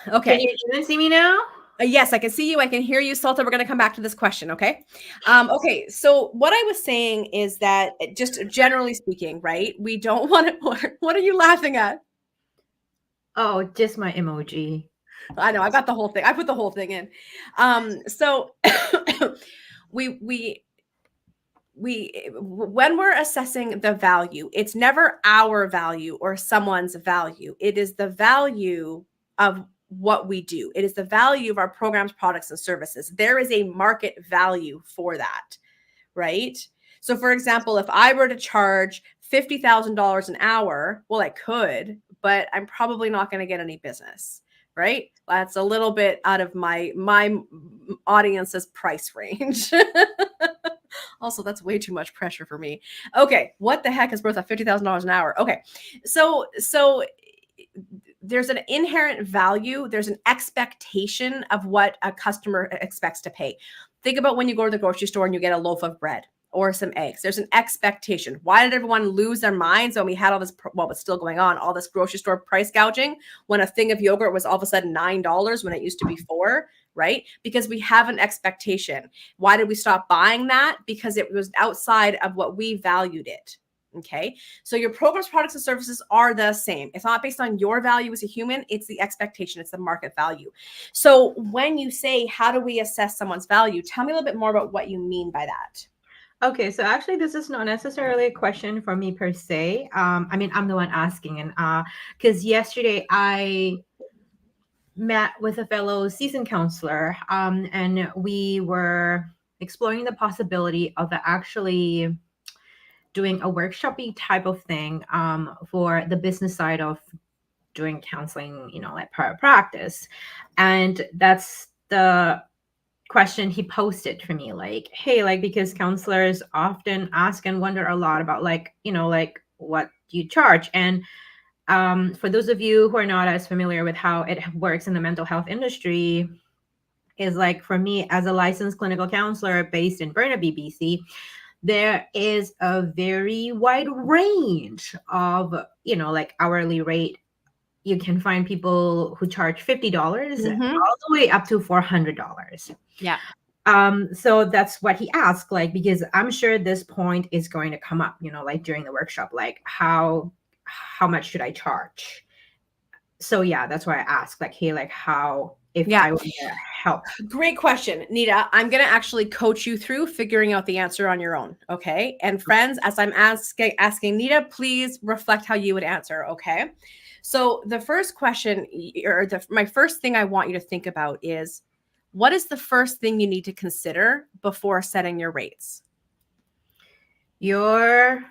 Speaker 1: Okay.
Speaker 5: Can you even see me now?
Speaker 1: Yes, I can see you. I can hear you, Salta. We're going to come back to this question. Okay. Okay. So what I was saying is that just generally speaking, right? We don't want to, what are you laughing at?
Speaker 5: Oh, just my emoji.
Speaker 1: I know. I got the whole thing. I put the whole thing in. So we when we're assessing the value, it's never our value or someone's value. It is the value of what we do. It is the value of our programs, products, and services. There is a market value for that, right? So for example, if I were to charge $50,000 an hour, well, I could, but I'm probably not going to get any business, right? That's a little bit out of my audience's price range. Also, that's way too much pressure for me. Okay, what the heck is worth $50,000 an hour? Okay, so there's an inherent value. There's an expectation of what a customer expects to pay. Think about when you go to the grocery store and you get a loaf of bread or some eggs. There's an expectation. Why did everyone lose their minds when we had all this, well, it's still going on, all this grocery store price gouging when a thing of yogurt was all of a sudden $9 when it used to be $4, right? Because we have an expectation. Why did we stop buying that? Because it was outside of what we valued it. Okay. So your programs, products, and services are the same. It's not based on your value as a human. It's the expectation. It's the market value. So when you say, how do we assess someone's value? Tell me a little bit more about what you mean by that.
Speaker 5: Okay, so actually, this is not necessarily a question for me per se. I mean, I'm the one asking, and because yesterday I met with a fellow seasoned counselor, and we were exploring the possibility of actually doing a workshop-y type of thing for the business side of doing counseling, like private practice, and that's the question he posted for me, like, hey, like, because counselors often ask and wonder a lot about, like, like, what do you charge? And for those of you who are not as familiar with how it works in the mental health industry, is like, for me as a licensed clinical counselor based in Burnaby, BC, there is a very wide range of, like, hourly rate. You can find people who charge $50 all the way up to $400.
Speaker 1: Yeah.
Speaker 5: So that's what he asked, like, because I'm sure this point is going to come up, like during the workshop, like how much should I charge? So yeah, that's why I asked, like, hey, like, how, if I would get help.
Speaker 1: Great question, Nita. I'm going to actually coach you through figuring out the answer on your own. Okay. And friends, as I'm asking Nita, please reflect how you would answer. Okay. So the first question, or my first thing I want you to think about is, what is the first thing you need to consider before setting your rates?
Speaker 5: Your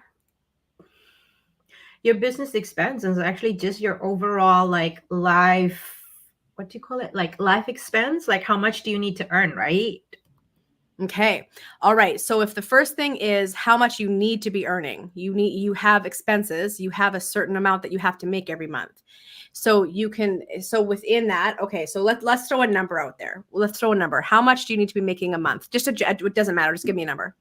Speaker 5: business expenses, actually just your overall, like, life, what do you call it? Like, life expense, like, how much do you need to earn, right?
Speaker 1: Okay. All right. So if the first thing is how much you need to be earning, you have expenses, you have a certain amount that you have to make every month. So within that, okay, so let's throw a number out there. Let's throw a number. How much do you need to be making a month? It doesn't matter. Just give me a number.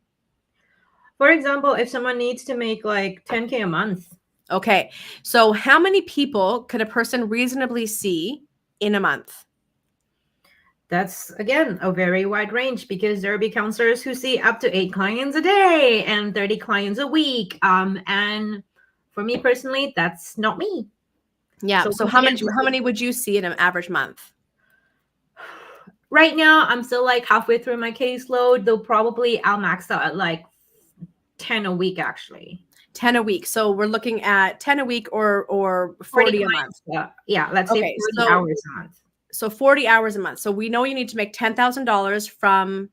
Speaker 5: For example, if someone needs to make like 10K a month.
Speaker 1: Okay. So how many people could a person reasonably see in a month?
Speaker 5: That's, again, a very wide range, because there will be counselors who see up to 8 clients a day and 30 clients a week. And for me personally, that's not me.
Speaker 1: Yeah. So how many would you see in an average month?
Speaker 5: Right now, I'm still like halfway through my caseload, though probably I'll max out at like 10 a week, actually.
Speaker 1: 10 a week. So we're looking at 10 a week or 40 a month.
Speaker 5: Yeah, let's say 40 hours a month.
Speaker 1: So 40 hours a month. So we know you need to make $10,000 from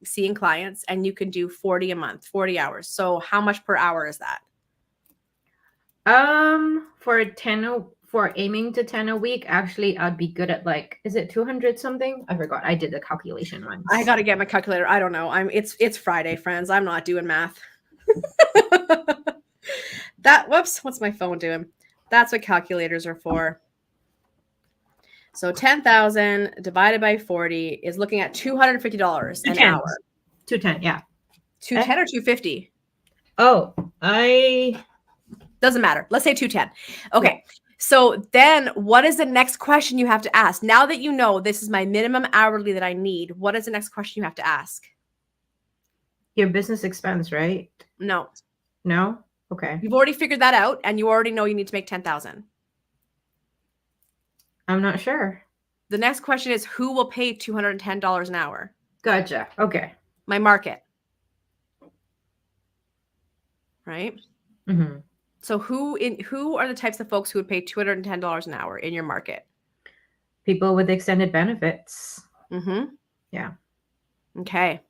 Speaker 1: seeing clients, and you can do 40 a month, 40 hours. So how much per hour is that?
Speaker 5: For aiming to 10 a week, actually, I'd be good at, like, is it 200 something? I forgot. I did the calculation once.
Speaker 1: I got to get my calculator. I don't know. It's Friday, friends. I'm not doing math. What's my phone doing? That's what calculators are for. So 10,000 divided by 40 is looking at $250 an hour.
Speaker 5: 210, yeah.
Speaker 1: 210 or 250?
Speaker 5: Oh,
Speaker 1: doesn't matter. Let's say 210. Okay. Yeah. So then what is the next question you have to ask? Now that you know this is my minimum hourly that I need, what is the next question you have to ask?
Speaker 5: Your business expense, right?
Speaker 1: No.
Speaker 5: No? Okay.
Speaker 1: You've already figured that out, and you already know you need to make 10,000.
Speaker 5: I'm not sure.
Speaker 1: The next question is, who will pay $210 an hour?
Speaker 5: Gotcha. Okay.
Speaker 1: My market. Right?
Speaker 5: Mm-hmm.
Speaker 1: So who are the types of folks who would pay $210 an hour in your market?
Speaker 5: People with extended benefits.
Speaker 1: Mm-hmm.
Speaker 5: Yeah.
Speaker 1: Okay.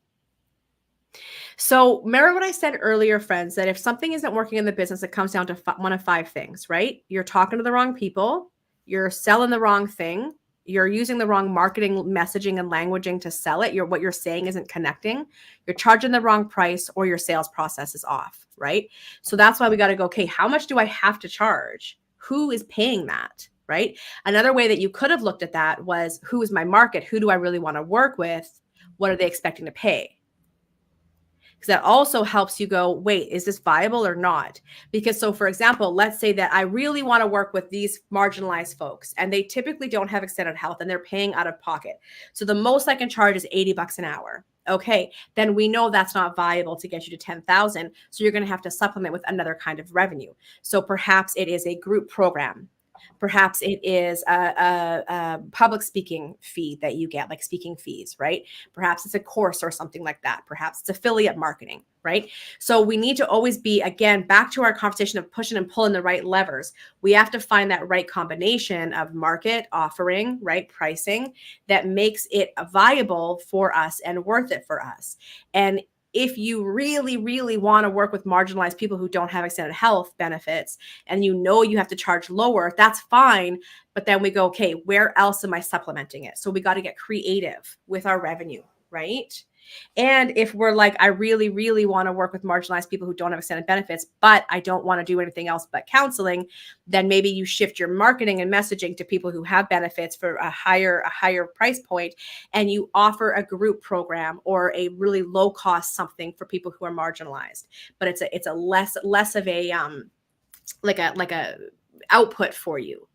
Speaker 1: So remember what I said earlier, friends, that if something isn't working in the business, it comes down to one of 5 things, right? You're talking to the wrong people. You're selling the wrong thing. You're using the wrong marketing messaging and languaging to sell it. What you're saying isn't connecting. You're charging the wrong price, or your sales process is off, right? So that's why we got to go, okay, how much do I have to charge? Who is paying that, right? Another way that you could have looked at that was, who is my market? Who do I really want to work with? What are they expecting to pay? Because that also helps you go, wait, is this viable or not? Because so, for example, let's say that I really want to work with these marginalized folks, and they typically don't have extended health, and they're paying out of pocket. So the most I can charge is $80 an hour. Okay, then we know that's not viable to get you to 10,000. So you're going to have to supplement with another kind of revenue. So perhaps it is a group program. Perhaps it is a public speaking fee that you get, like speaking fees, right? Perhaps it's a course or something like that. Perhaps it's affiliate marketing, right? So we need to always be, again, back to our conversation of pushing and pulling the right levers. We have to find that right combination of market, offering, right, pricing that makes it viable for us and worth it for us. And if you really, really want to work with marginalized people who don't have extended health benefits, and you know you have to charge lower, that's fine. But then we go, okay, where else am I supplementing it? So we got to get creative with our revenue. right? And if we're like, I really, really want to work with marginalized people who don't have extended benefits, but I don't want to do anything else but counseling, then maybe you shift your marketing and messaging to people who have benefits for a higher price point, and you offer a group program or a really low cost something for people who are marginalized. But it's a less of a like a output for you.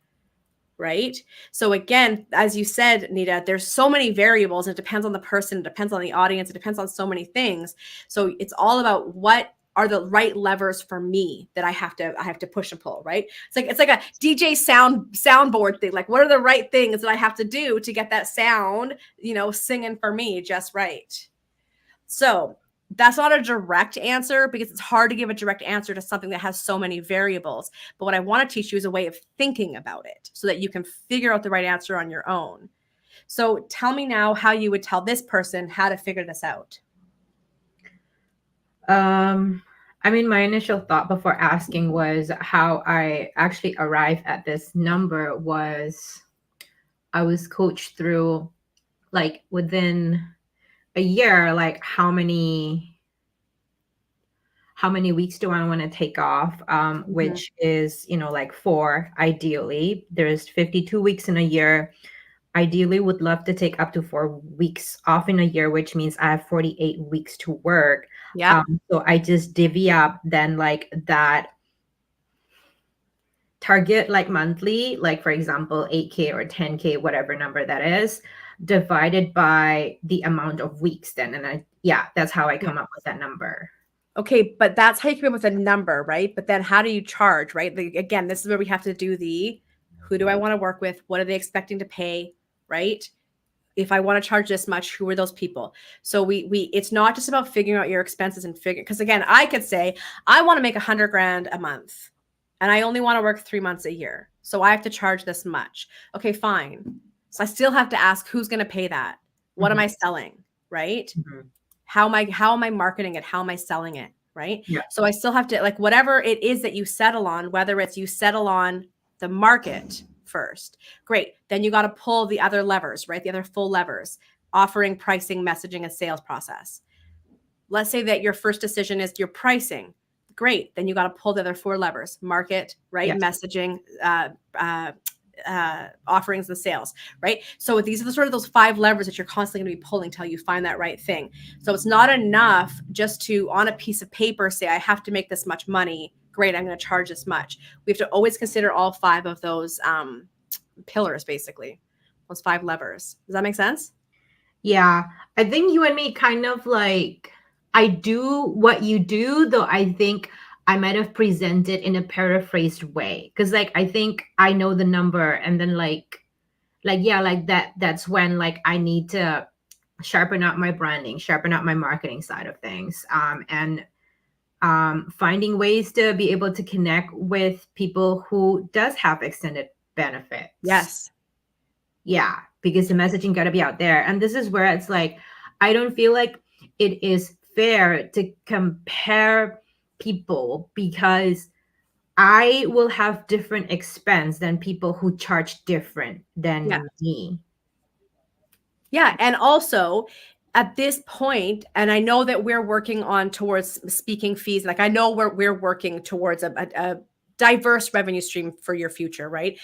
Speaker 1: Right. So again, as you said, Nita, there's so many variables. It depends on the person, it depends on the audience, it depends on so many things. So it's all about what are the right levers for me that I have to push and pull, right? It's like a DJ soundboard thing. Like, what are the right things that I have to do to get that sound, singing for me just right? So that's not a direct answer, because it's hard to give a direct answer to something that has so many variables. But what I want to teach you is a way of thinking about it so that you can figure out the right answer on your own. So tell me now how you would tell this person how to figure this out.
Speaker 5: I mean, my initial thought before asking was how I actually arrived at this number was I was coached through, like, within a year, like how many weeks do I want to take off? Which is, like 4 ideally. There's 52 weeks in a year. Ideally would love to take up to 4 weeks off in a year, which means I have 48 weeks to work.
Speaker 1: Yeah.
Speaker 5: So I just divvy up then like that target, like monthly, like for example, 8K or 10K, whatever number that is, divided by the amount of weeks then. And that's how I come up with that number.
Speaker 1: Okay, but that's how you come up with a number, right? But then how do you charge, right? Again, this is where we have to do who do I want to work with? What are they expecting to pay, right? If I want to charge this much, who are those people? So it's not just about figuring out your expenses and because again, I could say, I want to make $100,000 a month and I only want to work 3 months a year. So I have to charge this much. Okay, fine. So I still have to ask, who's going to pay that? What am I selling, right? How am I marketing it? How am I selling it? Right.
Speaker 5: Yeah.
Speaker 1: So I still have to, like, whatever it is that you settle on, whether it's you settle on the market first, great. Then you got to pull the other levers, right? The other full levers, offering, pricing, messaging, and sales process. Let's say that your first decision is your pricing. Great. Then you got to pull the other 4 levers, market, right?
Speaker 5: Yes.
Speaker 1: Messaging, offerings and sales, right? So these are the sort of those 5 levers that you're constantly going to be pulling till you find that right thing. So it's not enough just to, on a piece of paper, say, I have to make this much money. Great, I'm going to charge this much. We have to always consider all 5 of those pillars, basically, those 5 levers. Does that make sense?
Speaker 5: Yeah, I think you and me kind of like, I do what you do, though I think I might have presented in a paraphrased way. Because like, I think I know the number, and then that's when like I need to sharpen up my branding, sharpen up my marketing side of things, and finding ways to be able to connect with people who does have extended benefits.
Speaker 1: Yes.
Speaker 5: Yeah, because the messaging got to be out there. And this is where it's like, I don't feel like it is fair to compare people, because I will have different expense than people who charge different than me.
Speaker 1: Yeah. And also at this point, and I know that we're working towards speaking fees. Like I know we're working towards a diverse revenue stream for your future, right?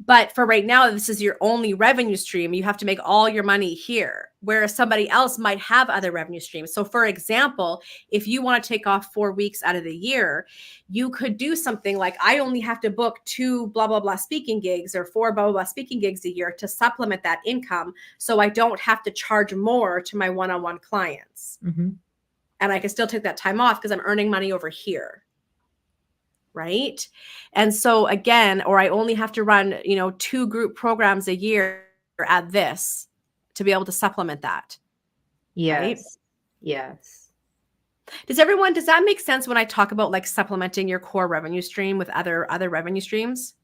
Speaker 1: But for right now, this is your only revenue stream. You have to make all your money here, whereas somebody else might have other revenue streams. So for example, if you want to take off 4 weeks out of the year, you could do something like, I only have to book 2 blah, blah, blah speaking gigs or 4 blah, blah, blah speaking gigs a year to supplement that income. So I don't have to charge more to my one-on-one clients. And I can still take that time off because I'm earning money over here. Right. And so again, or I only have to run, 2 group programs a year at this to be able to supplement that.
Speaker 5: Yes.
Speaker 1: Right?
Speaker 5: Yes.
Speaker 1: Does that make sense when I talk about like supplementing your core revenue stream with other revenue streams?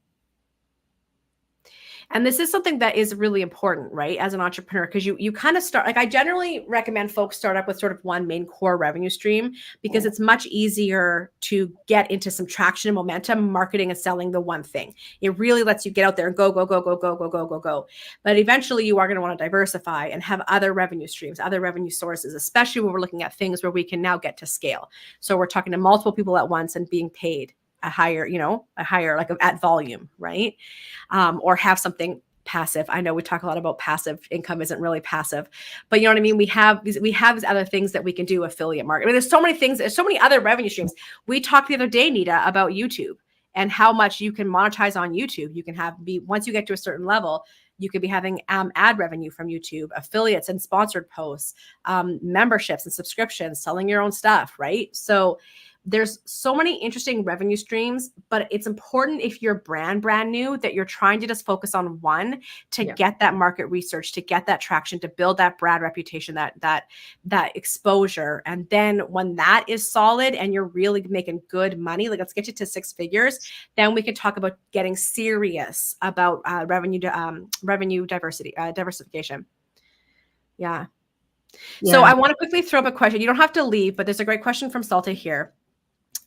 Speaker 1: And this is something that is really important, right? As an entrepreneur, because you kind of start, like I generally recommend folks start up with sort of one main core revenue stream, because it's much easier to get into some traction and momentum, marketing and selling the one thing. It really lets you get out there and go, go, go, go, go, go, go, go, go. But eventually you are going to want to diversify and have other revenue streams, other revenue sources, especially when we're looking at things where we can now get to scale. So we're talking to multiple people at once and being paid a higher like at volume, right? Or have something passive. I know we talk a lot about passive income isn't really passive, but you know what I mean? We have these other things that we can do, affiliate marketing. I mean, there's so many things, there's so many other revenue streams. We talked the other day, Nita, about YouTube and how much you can monetize on YouTube. You can once you get to a certain level, you could be having ad revenue from YouTube, affiliates and sponsored posts, memberships and subscriptions, selling your own stuff, right? So there's so many interesting revenue streams, but it's important if you're brand new that you're trying to just focus on one to get that market research, to get that traction, to build that brand reputation, that exposure. And then when that is solid and you're really making good money, like let's get you to 6 figures, then we can talk about getting serious about revenue diversification. Yeah. So I want to quickly throw up a question. You don't have to leave, but there's a great question from Salta here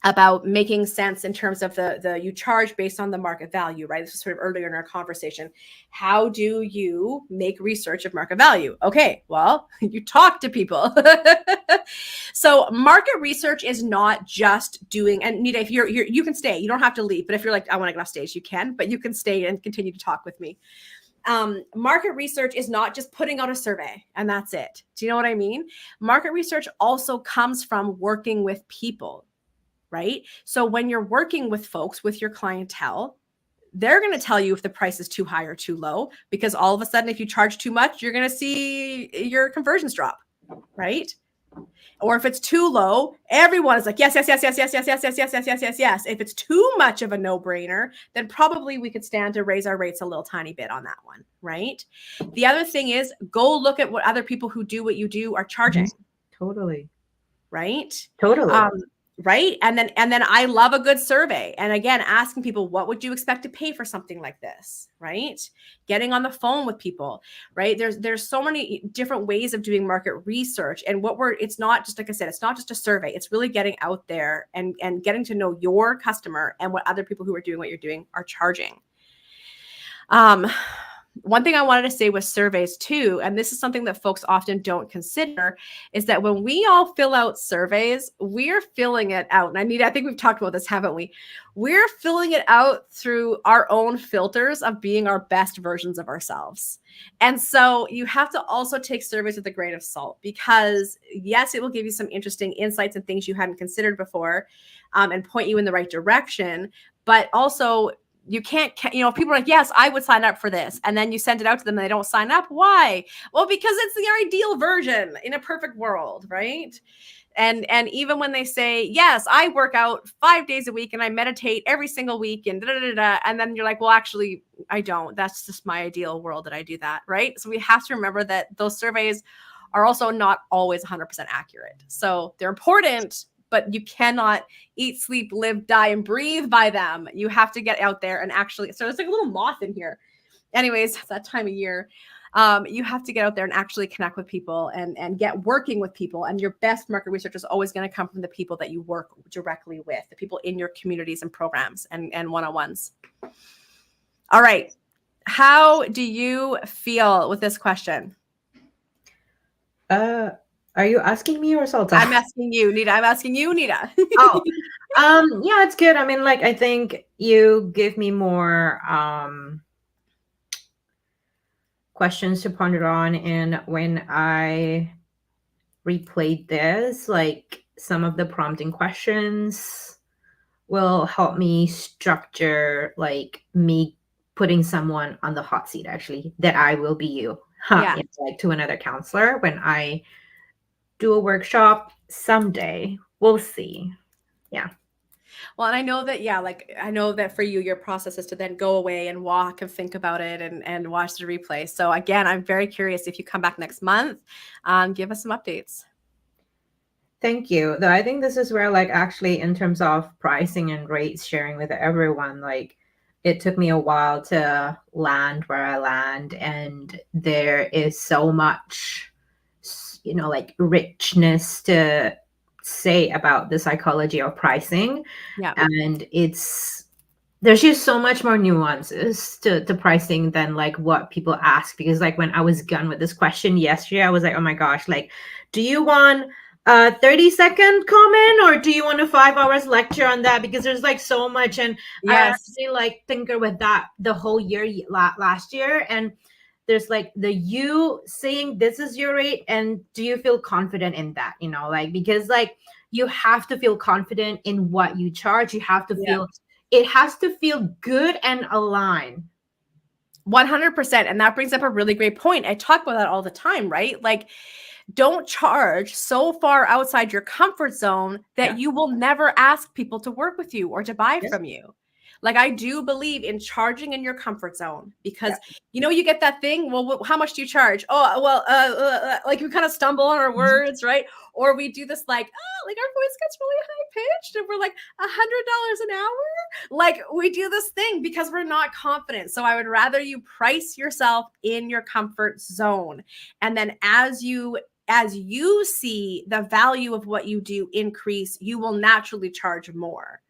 Speaker 1: about making sense in terms of the you charge based on the market value, right? This was sort of earlier in our conversation. How do you make research of market value? Okay, well, you talk to people. So market research is not just doing, and Nita, if you can stay, you don't have to leave, but if you're like, I want to get off stage, you can, but you can stay and continue to talk with me. Market research is not just putting out a survey and that's it. Do you know what I mean? Market research also comes from working with people, right? So when you're working with folks, with your clientele, they're going to tell you if the price is too high or too low, because all of a sudden, if you charge too much, you're going to see your conversions drop, right? Or if it's too low, everyone is like, yes, yes, yes, yes, yes, yes, yes, yes, yes, yes, yes, yes, yes. If it's too much of a no-brainer, then probably we could stand to raise our rates a little tiny bit on that one, right? The other thing is go look at what other people who do what you do are charging.
Speaker 5: Totally.
Speaker 1: Right?
Speaker 5: Totally.
Speaker 1: Right. And then I love a good survey. And again, asking people, what would you expect to pay for something like this? Right. Getting on the phone with people, right? There's so many different ways of doing market research. And it's not just, like I said, it's not just a survey. It's really getting out there and getting to know your customer and what other people who are doing what you're doing are charging. One thing I wanted to say with surveys too, and this is something that folks often don't consider, is that when we all fill out surveys, we're filling it out. And I think we've talked about this, haven't we? We're filling it out through our own filters of being our best versions of ourselves. And so you have to also take surveys with a grain of salt, because yes, it will give you some interesting insights and things you hadn't considered before, and point you in the right direction. But also, you can't, people are like, yes, I would sign up for this. And then you send it out to them and they don't sign up. Why? Well, because it's the ideal version in a perfect world, right? And even when they say, yes, I work out 5 days a week and I meditate every single week and and then you're like, well, actually, I don't. That's just my ideal world that I do that, right? So we have to remember that those surveys are also not always 100% accurate. So they're important, but you cannot eat, sleep, live, die, and breathe by them. You have to get out there and actually, so there's like a little moth in here. Anyways, it's that time of year. You have to get out there and actually connect with people and get working with people. And your best market research is always going to come from the people that you work directly with, the people in your communities and programs and one-on-ones. All right. How do you feel with this question?
Speaker 5: Are you asking me or Salta?
Speaker 1: I'm asking you, Nita.
Speaker 5: Oh, yeah, it's good. I mean, like, I think you give me more questions to ponder on. And when I replayed this, like, some of the prompting questions will help me structure, like, me putting someone on the hot seat, actually, that I will be you.
Speaker 1: Yeah.
Speaker 5: It's like to another counselor when I do a workshop someday. We'll see. Yeah.
Speaker 1: Well, and I know that for you, your process is to then go away and walk and think about it and watch the replay. So again, I'm very curious if you come back next month, give us some updates.
Speaker 5: Thank you. Though I think this is where, like, actually in terms of pricing and rates, sharing with everyone, like, it took me a while to land where I land, and there is so much, like richness to say about the psychology of pricing.
Speaker 1: Yeah.
Speaker 5: And there's just so much more nuances to pricing than like what people ask. Because like when I was done with this question yesterday, I was like, oh my gosh, like, do you want a 30-second comment, or do you want a 5 hours lecture on that? Because there's like so much. And I
Speaker 1: Yes.
Speaker 5: actually like tinker with that the whole year last year. And there's like you saying this is your rate, and do you feel confident in that? Like, because like you have to feel confident in what you charge. You have to feel, it has to feel good and aligned.
Speaker 1: 100%. And that brings up a really great point. I talk about that all the time, right? Like, don't charge so far outside your comfort zone that you will never ask people to work with you or to buy from you. Like, I do believe in charging in your comfort zone, because you get that thing. Well, how much do you charge? Oh, well, like we kind of stumble on our words, right? Or we do this like our voice gets really high pitched and we're like $100 an hour. Like, we do this thing because we're not confident. So I would rather you price yourself in your comfort zone. And then as you see the value of what you do increase, you will naturally charge more.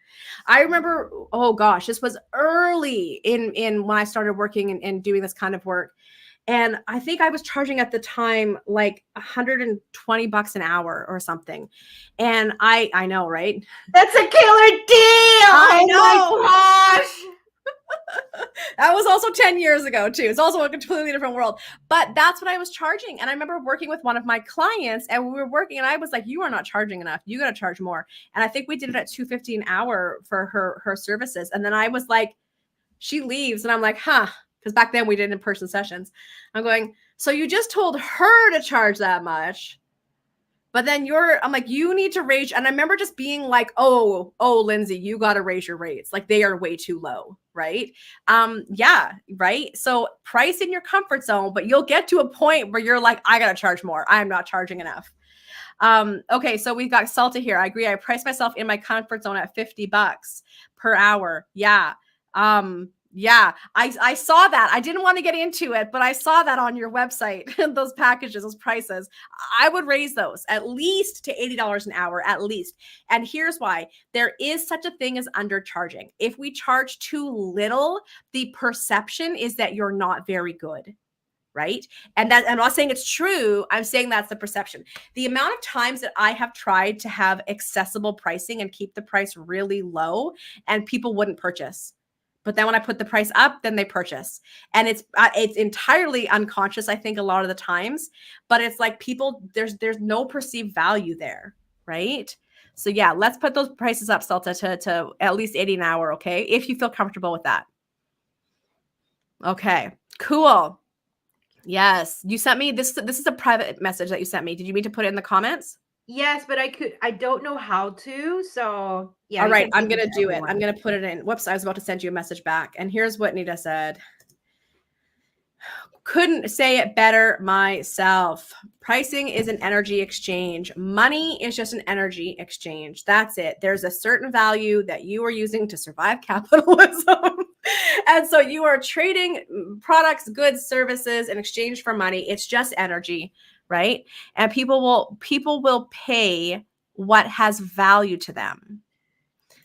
Speaker 1: I remember, oh gosh, this was early in when I started working and doing this kind of work. And I think I was charging at the time like $120 an hour or something. And I know, right?
Speaker 5: That's a killer deal.
Speaker 1: I know.
Speaker 5: Oh my gosh.
Speaker 1: That was also 10 years ago too. It's also a completely different world, but that's what I was charging. And I remember working with one of my clients, and we were working, and I was like, you are not charging enough. You got to charge more. And I think we did it at $250 an hour for her services. And then I was like, she leaves, and I'm like, because back then we did in-person sessions. I'm going, so you just told her to charge that much, but then I'm like, you need to raise. And I remember just being like, oh, Lindsay, you got to raise your rates. Like, they are way too low. Right. Yeah. Right. So price in your comfort zone, but you'll get to a point where you're like, I got to charge more. I'm not charging enough. Okay. So we've got Salta here. I agree. I price myself in my comfort zone at $50 per hour. Yeah. Yeah, I saw that. I didn't want to get into it, but I saw that on your website, those packages, those prices. I would raise those at least to $80 an hour, at least. And here's why. There is such a thing as undercharging. If we charge too little, the perception is that you're not very good. Right. And I'm not saying it's true. I'm saying that's the perception. The amount of times that I have tried to have accessible pricing and keep the price really low, and people wouldn't purchase. But then when I put the price up, then they purchase. And it's entirely unconscious, I think, a lot of the times. But it's like people, there's no perceived value there, right? So yeah, let's put those prices up, Salta, to at least $80 an hour, okay? If you feel comfortable with that. Okay, cool. Yes, you sent me this. This is a private message that you sent me. Did you mean to put it in the comments?
Speaker 5: Yes, but I don't know how to. So yeah.
Speaker 1: All right, I'm going to do it. I'm going to put it in. Whoops, I was about to send you a message back. And here's what Nita said. Couldn't say it better myself. Pricing is an energy exchange. Money is just an energy exchange. That's it. There's a certain value that you are using to survive capitalism. And so you are trading products, goods, services in exchange for money. It's just energy, right? And people will pay what has value to them.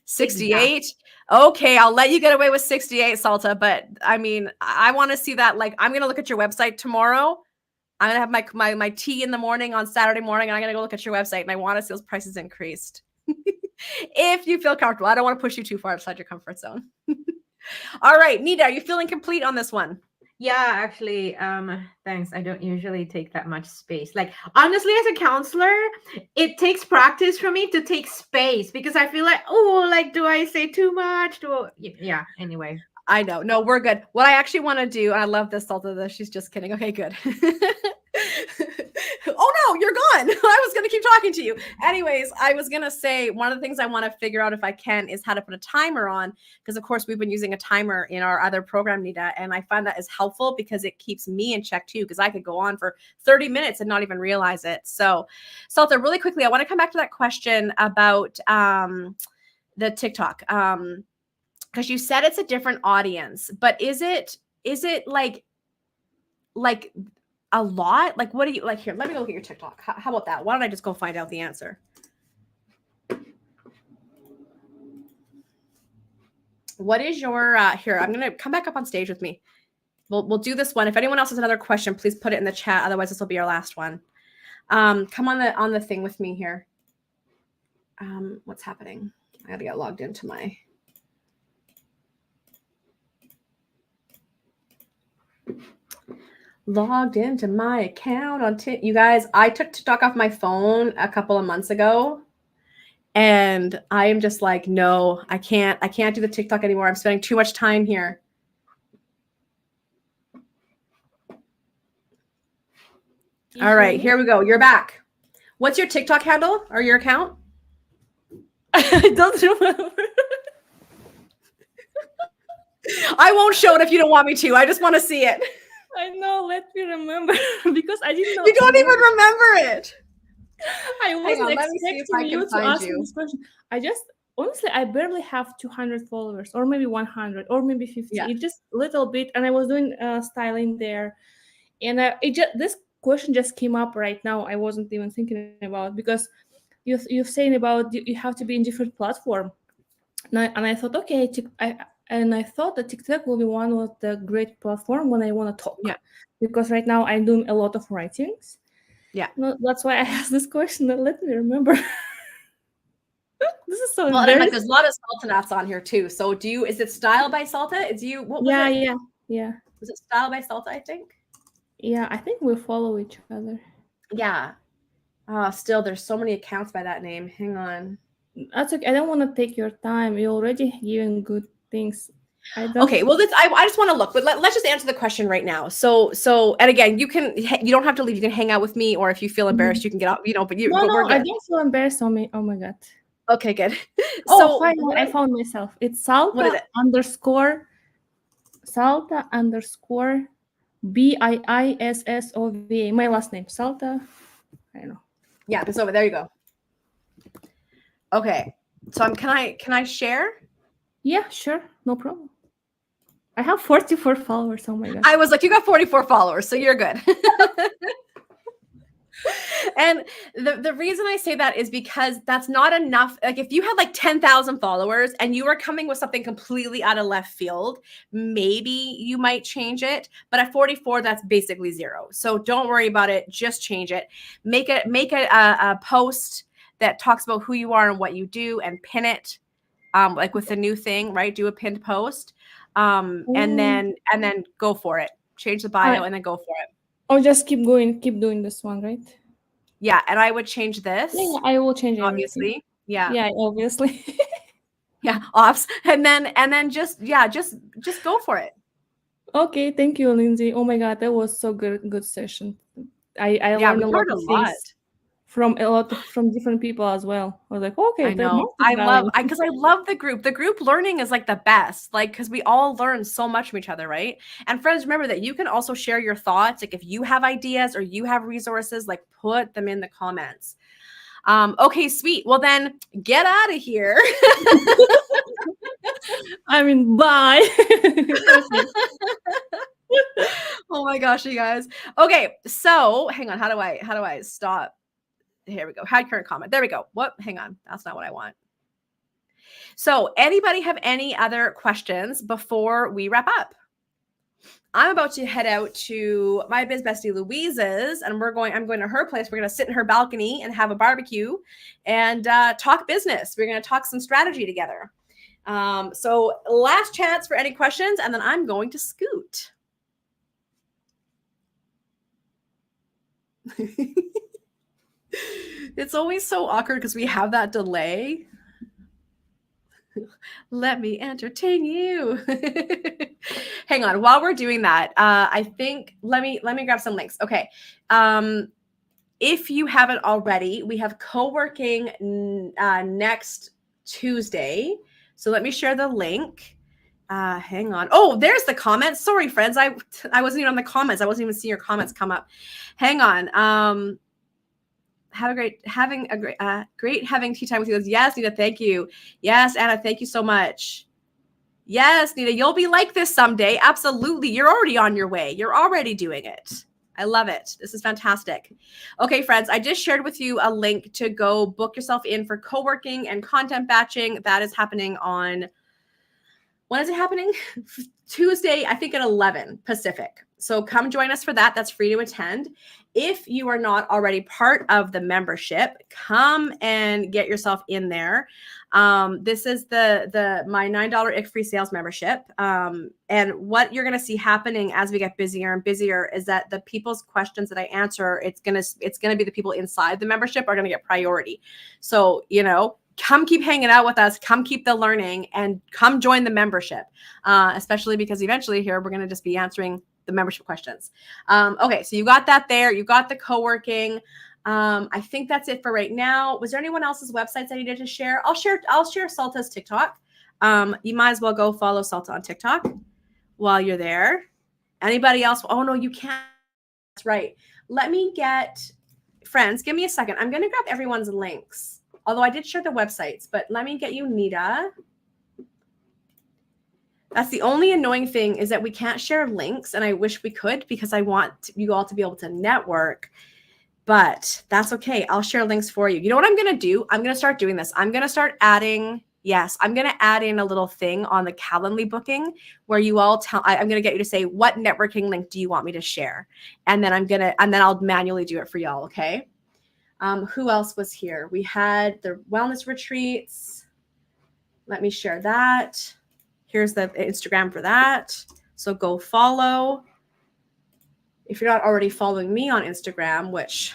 Speaker 1: 68. Exactly. Okay, I'll let you get away with 68, Salta. But I mean, I want to see that. Like, I'm going to look at your website tomorrow. I'm going to have my tea in the morning on Saturday morning, and I'm going to go look at your website, and I want to see those prices increased. If you feel comfortable. I don't want to push you too far outside your comfort zone. All right, Nita, are you feeling complete on this one?
Speaker 5: Yeah, actually, thanks. I don't usually take that much space. Like, honestly, as a counselor, it takes practice for me to take space, because I feel like, oh, like, do I say too much? Yeah, anyway.
Speaker 1: I know. No, we're good. What I actually want to do, and I love this, Salta, she's just kidding. Okay, good. Oh no, you're gone. I was going to keep talking to you. Anyways, I was going to say one of the things I want to figure out if I can is how to put a timer on, because of course we've been using a timer in our other program, Nita, and I find that is helpful because it keeps me in check too, because I could go on for 30 minutes and not even realize it. So Salta, really quickly, I want to come back to that question about the TikTok. because you said it's a different audience, but is it like a lot? Like, what do you like? Here, let me go look at your TikTok. How about that? Why don't I just go find out the answer? What is your here? I'm gonna come back up on stage with me. We'll do this one. If anyone else has another question, please put it in the chat. Otherwise, this will be our last one. Come on the thing with me here. What's happening? I gotta get logged into my. Logged into my account on you guys. I took TikTok off my phone a couple of months ago, and I am just like, no, I can't do the TikTok anymore. I'm spending too much time here. All right, here we go. You're back. What's your TikTok handle or your account?
Speaker 2: I don't remember.
Speaker 1: I won't show it if you don't want me to. I just want to see it.
Speaker 2: I know. Let me remember because I didn't know.
Speaker 1: You don't even remember it.
Speaker 2: I wasn't
Speaker 1: let me see if I
Speaker 2: expecting
Speaker 1: can
Speaker 2: you to
Speaker 1: find
Speaker 2: ask
Speaker 1: you.
Speaker 2: me this question. Honestly, I barely have 200 followers, or maybe 100, or maybe 50.
Speaker 1: Yeah.
Speaker 2: It's just a little bit, and I was doing styling there, and this question just came up right now. I wasn't even thinking about, because you're saying about you have to be in different platform, and I thought, okay, I thought that TikTok will be one of the great platform when I want to talk.
Speaker 1: Yeah.
Speaker 2: Because right now I'm doing a lot of writings.
Speaker 1: Yeah.
Speaker 2: No, that's why I asked this question. Let me remember. This is so
Speaker 1: well,
Speaker 2: embarrassing.
Speaker 1: there's a lot of Salta nuts on here too. So is it Style by Salta? Is you what was it?
Speaker 2: Yeah.
Speaker 1: Was it Style by Salta, I think?
Speaker 2: Yeah, I think we follow each other.
Speaker 1: Yeah. Still there's so many accounts by that name. Hang on.
Speaker 2: That's okay. I don't want to take your time. You're already giving good things.
Speaker 1: Okay, well, I just want to look, but let's just answer the question right now. So, and again, you don't have to leave. You can hang out with me, or if you feel embarrassed, you can get out. But we're good.
Speaker 2: I don't feel embarrassed on me. Oh my god.
Speaker 1: Okay, good.
Speaker 2: So finally, I found myself. It's Salta
Speaker 1: what is it?
Speaker 2: Salta _ BIISSOVA. My last name, Salta. I don't know.
Speaker 1: Yeah, it's over. There you go. Okay, so can I share?
Speaker 2: Yeah, sure, no problem. I have 44 followers. Oh my god.
Speaker 1: I was like, you got 44 followers, so you're good. And the reason I say that is because that's not enough. Like if you had like 10,000 followers and you were coming with something completely out of left field, maybe you might change it. But at 44, that's basically zero. So don't worry about it. Just change it. Make a post that talks about who you are and what you do, and pin it, like with the new thing, right? Do a pinned post, and then go for it. Change the bio and then go for it.
Speaker 2: Oh, just keep doing this one, right?
Speaker 1: Yeah, and I would change this.
Speaker 2: Yeah, I will change it.
Speaker 1: Obviously.
Speaker 2: Everything.
Speaker 1: Yeah.
Speaker 2: Yeah, obviously.
Speaker 1: Yeah, offs. And then just go for it.
Speaker 2: Okay, thank you, Lindsay. Oh my god, that was so good session. I learned a lot of things from different people as well. I was like, okay,
Speaker 1: I know. I love the group. The group learning is like the best, like, because we all learn so much from each other, right? And friends, remember that you can also share your thoughts. Like if you have ideas or you have resources, like put them in the comments. Okay, sweet. Well, then get out of here.
Speaker 2: I mean, bye.
Speaker 1: Oh my gosh, you guys. Okay, so hang on. How do I stop? Here we go. Had current comment. There we go. What? Hang on. That's not what I want. So anybody have any other questions before we wrap up? I'm about to head out to my biz bestie Louise's, and I'm going to her place. We're going to sit in her balcony and have a barbecue and talk business. We're going to talk some strategy together. So last chance for any questions, and then I'm going to scoot. It's always so awkward because we have that delay. Let me entertain you. Hang on. While we're doing that, I think let me grab some links. Okay. If you haven't already, we have co-working next Tuesday. So let me share the link. Hang on. Oh, there's the comments. Sorry, friends. I wasn't even on the comments. I wasn't even seeing your comments come up. Hang on. Great having tea time with you. Yes, Nita, thank you. Yes, Anna, thank you so much. Yes, Nita, you'll be like this someday. Absolutely. You're already on your way. You're already doing it. I love it. This is fantastic. Okay, friends, I just shared with you a link to go book yourself in for co-working and content batching. That is happening on, when is it happening? Tuesday, I think at 11 Pacific. So come join us for that. That's free to attend. If you are not already part of the membership, come and get yourself in there. This is my $9 IC free sales membership. And what you're going to see happening as we get busier and busier is that the people's questions that I answer, it's going to be the people inside the membership are going to get priority. So, come keep hanging out with us, come keep the learning, and come join the membership, especially because eventually here we're going to just be answering the membership questions. Okay, so you got that there. You got the co-working. I think that's it for right now. Was there anyone else's websites I needed to share? I'll share Salta's TikTok. You might as well go follow Salta on TikTok while you're there. Anybody else? Oh, no, you can't. That's right. Let me get, friends, give me a second. I'm going to grab everyone's links. Although I did share the websites, but let me get you Nita. That's the only annoying thing is that we can't share links, and I wish we could because I want you all to be able to network, but that's okay. I'll share links for you. You know what I'm going to do? I'm going to start doing this. I'm going to start adding, I'm going to add in a little thing on the Calendly booking where you all I'm going to get you to say, what networking link do you want me to share? And then I'll manually do it for y'all. Okay. Who else was here? We had the wellness retreats. Let me share that. Here's the Instagram for that. So go follow. If you're not already following me on Instagram, which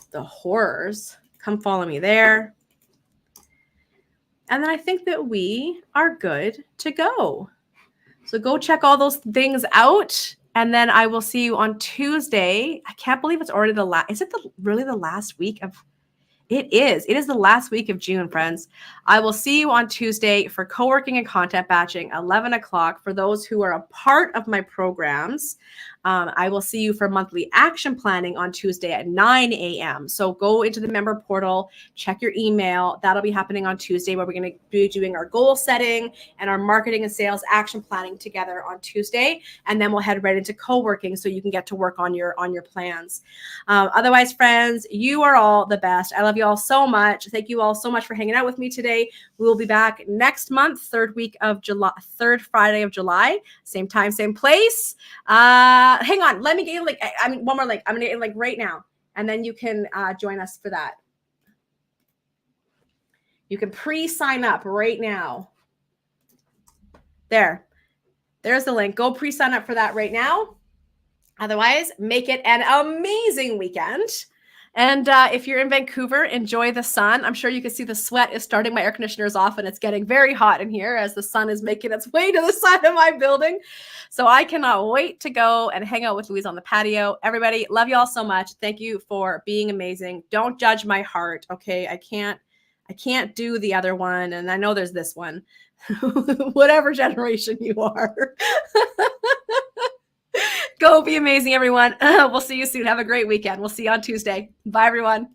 Speaker 1: the horrors, come follow me there. And then I think that we are good to go. So go check all those things out. And then I will see you on Tuesday. I can't believe it's already the last. Is it really the last week of? It is. It is the last week of June, friends. I will see you on Tuesday for co-working and content batching, 11 o'clock. For those who are a part of my programs, I will see you for monthly action planning on Tuesday at 9 a.m. So go into the member portal, check your email. That'll be happening on Tuesday where we're going to be doing our goal setting and our marketing and sales action planning together on Tuesday. And then we'll head right into co-working so you can get to work on your plans. Otherwise, friends, you are all the best. I love you all so much. Thank you all so much for hanging out with me today. We will be back next month, third Friday of July, same time, same place. Hang on, let me get you one more link. I'm gonna get you right now, and then you can join us for that. You can pre-sign up right now. There's the link. Go pre-sign up for that right now. Otherwise, make it an amazing weekend. And if you're in Vancouver, enjoy the sun. I'm sure you can see the sweat is starting. My air conditioner is off and it's getting very hot in here as the sun is making its way to the side of my building. So I cannot wait to go and hang out with Louise on the patio. Everybody, love you all so much. Thank you for being amazing. Don't judge my heart, okay? I can't do the other one. And I know there's this one. Whatever generation you are. Go be amazing, everyone. We'll see you soon. Have a great weekend. We'll see you on Tuesday. Bye, everyone.